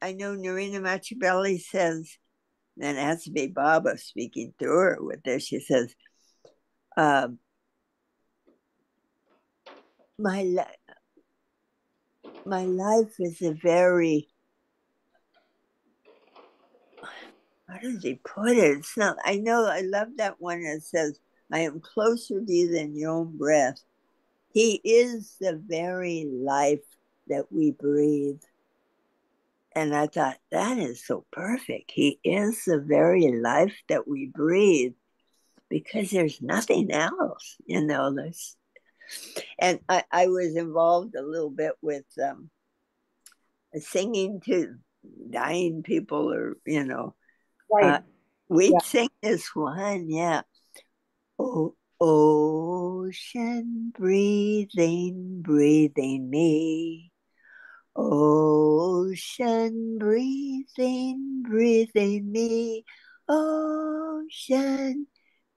I know Narina Machabelli says, and it has to be Baba speaking through her with this. She says, um, "My my life is a very." How does he put it? It's not. I know. I love that one that says, "I am closer to you than your own breath." He is the very life that we breathe. And I thought, that is so perfect. He is the very life that we breathe because there's nothing else, This, and I was involved a little bit with singing to dying people, or Right. we'd Yeah. sing this one, yeah. Oh, ocean breathing, breathing me. Ocean breathing, breathing me. Ocean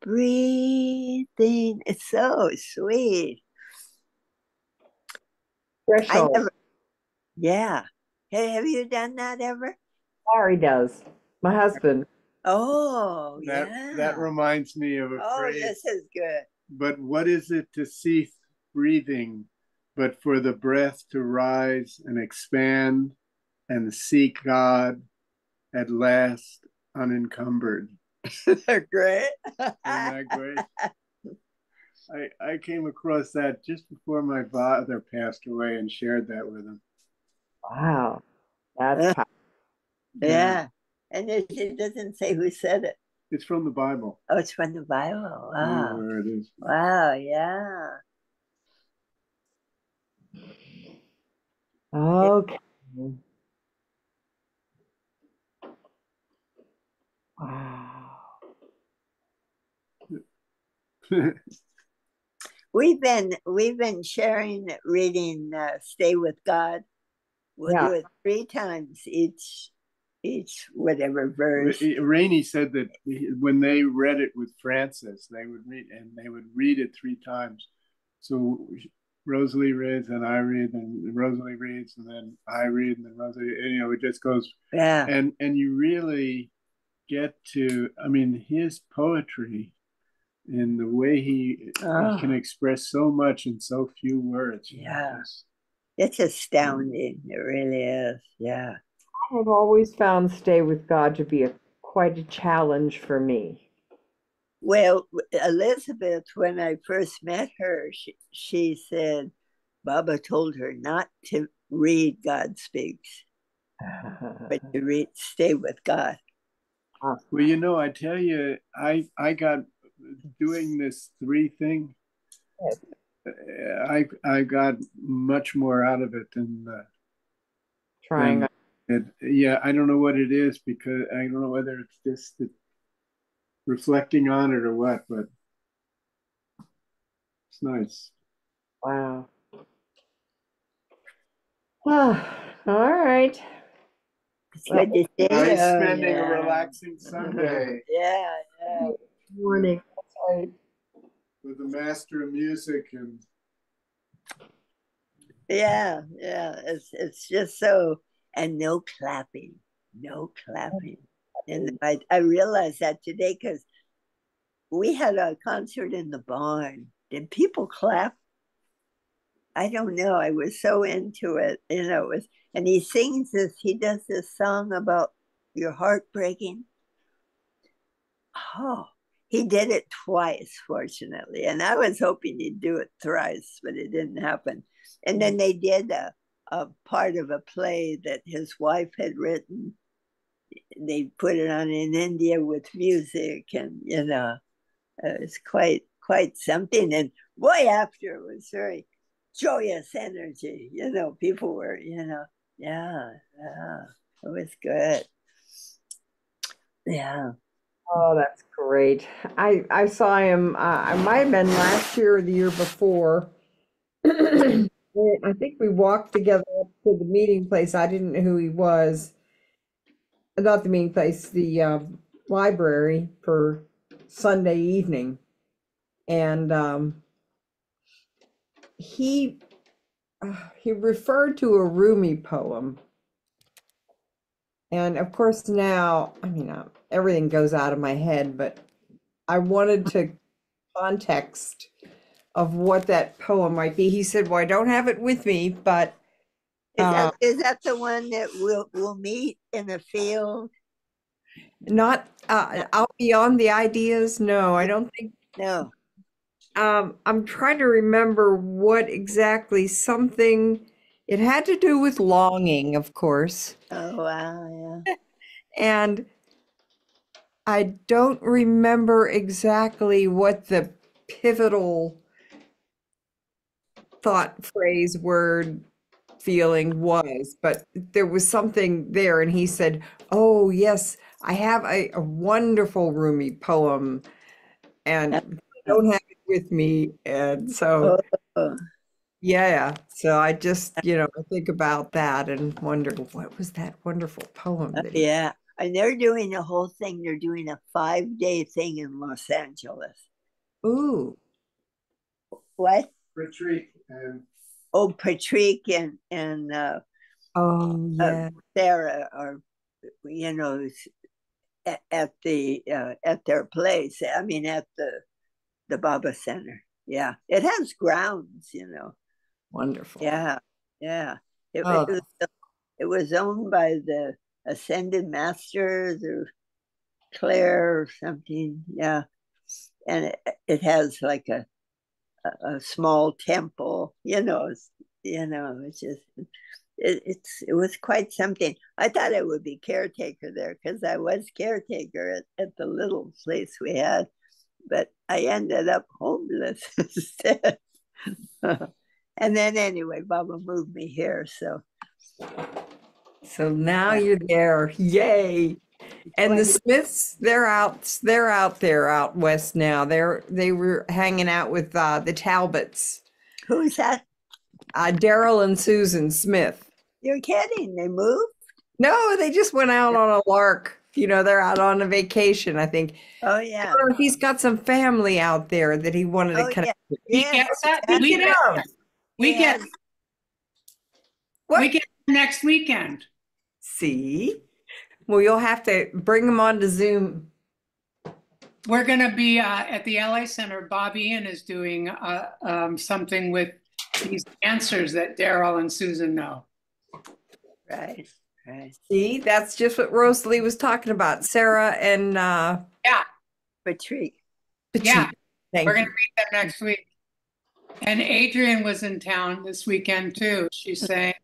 breathing. It's so sweet. Threshold. Yeah. Hey, have you done that ever? Larry does. My husband. Oh, That yeah. that reminds me of a Oh, phrase. this is good. But what is it to cease breathing, but for the breath to rise and expand and seek God at last unencumbered? Great. Isn't that great? I came across that just before my father passed away and shared that with him. Wow. That's powerful. Yeah. And it doesn't say who said it. It's from the Bible. Oh, it's from the Bible. I don't know Wow. where it is. Wow, yeah. Okay. Wow. We've been sharing reading Stay with God. We'll Yeah. do it 3 times each whatever verse. Rainey said that when they read it with Francis, they would read it 3 times. So Rosalie reads and I read, and Rosalie reads, and then I read, and then Rosalie, and, it just goes. Yeah. And you really get to, I mean, his poetry and the way he can express so much in so few words. Yeah. It's astounding. It really is. Yeah. I have always found Stay with God to be quite a challenge for me. Well, Elizabeth, when I first met her, she said Baba told her not to read God Speaks, but to Stay with God. Well, I tell you, I got doing this 3 thing. I got much more out of it than Trying. Yeah, I don't know what it is, because I don't know whether it's just reflecting on it or what, but it's nice. Wow. All right. It's good to see you. Nice spending a relaxing Sunday. Yeah. Morning. That's right. With the master of music and. Yeah. It's just so, and no clapping. And I realized that today because we had a concert in the barn. Did people clap? I don't know. I was so into it, and he does this song about your heart breaking. Oh, he did it twice, fortunately. And I was hoping he'd do it thrice, but it didn't happen. And then they did a part of a play that his wife had written. They put it on in India with music, and it's quite something. And boy, after it was very joyous energy. People were, yeah, it was good. Yeah. Oh, that's great. I saw him. I might have been last year or the year before. I think we walked together up to the meeting place. I didn't know who he was. Not the meeting place, the library for Sunday evening, and he referred to a Rumi poem. And of course now, I mean, everything goes out of my head, but I wanted to context of what that poem might be. He said, well, I don't have it with me, but Is that the one that we'll meet in the field? not out beyond the ideas. No, I don't think. No. I'm trying to remember what exactly something. It had to do with longing, of course. Oh, wow, yeah. And I don't remember exactly what the pivotal thought, phrase, word, feeling was, but there was something there. And he said, oh, yes, I have a wonderful Rumi poem, and I don't have it with me. And so, Oh, yeah, so I just, I think about that and wonder, what was that wonderful poem that he. yeah. And they're doing the whole thing. They're doing a 5-day thing in Los Angeles. Ooh. What? Retreat and Oh, Patrick and Oh, yeah. Sarah are, at their place. I mean, at the Baba Center. Yeah, it has grounds. Wonderful. Yeah, yeah. It, Oh, it was owned by the Ascended Masters or Claire or something. Yeah, and it has like a small temple. It's just it was quite something. I thought I would be caretaker there because I was caretaker at the little place we had, but I ended up homeless instead. And then anyway, Baba moved me here, so now you're there. Yay. And the Smiths, they're out there out west now. They were hanging out with the Talbots. Who's that? Daryl and Susan Smith. You're kidding. They moved? No, they just went out on a lark. They're out on a vacation, I think. Oh, yeah. He's got some family out there that he wanted to connect with. He gets that. We get next weekend. See? Well, you'll have to bring him on to Zoom. We're going to be at the LA Center. Bob Ian is doing something with these answers that Daryl and Susan know. Right. See, that's just what Rosalie was talking about. Sarah and Patrick. Yeah, we're going you. to meet them next week. And Adrian was in town this weekend too. She sang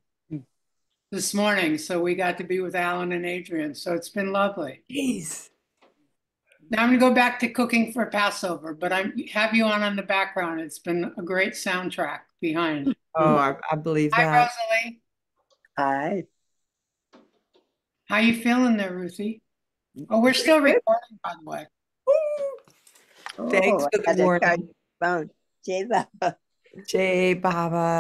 this morning, so we got to be with Alan and Adrian. So it's been lovely. Jeez. Now I'm going to go back to cooking for Passover, but I have you on the background. It's been a great soundtrack behind. Oh, I believe that. Hi, Rosalie. Hi. How you feeling there, Ruthie? Oh, we're still recording, by the way. Thanks for the warning. Phone. Jai Baba. Jai Baba.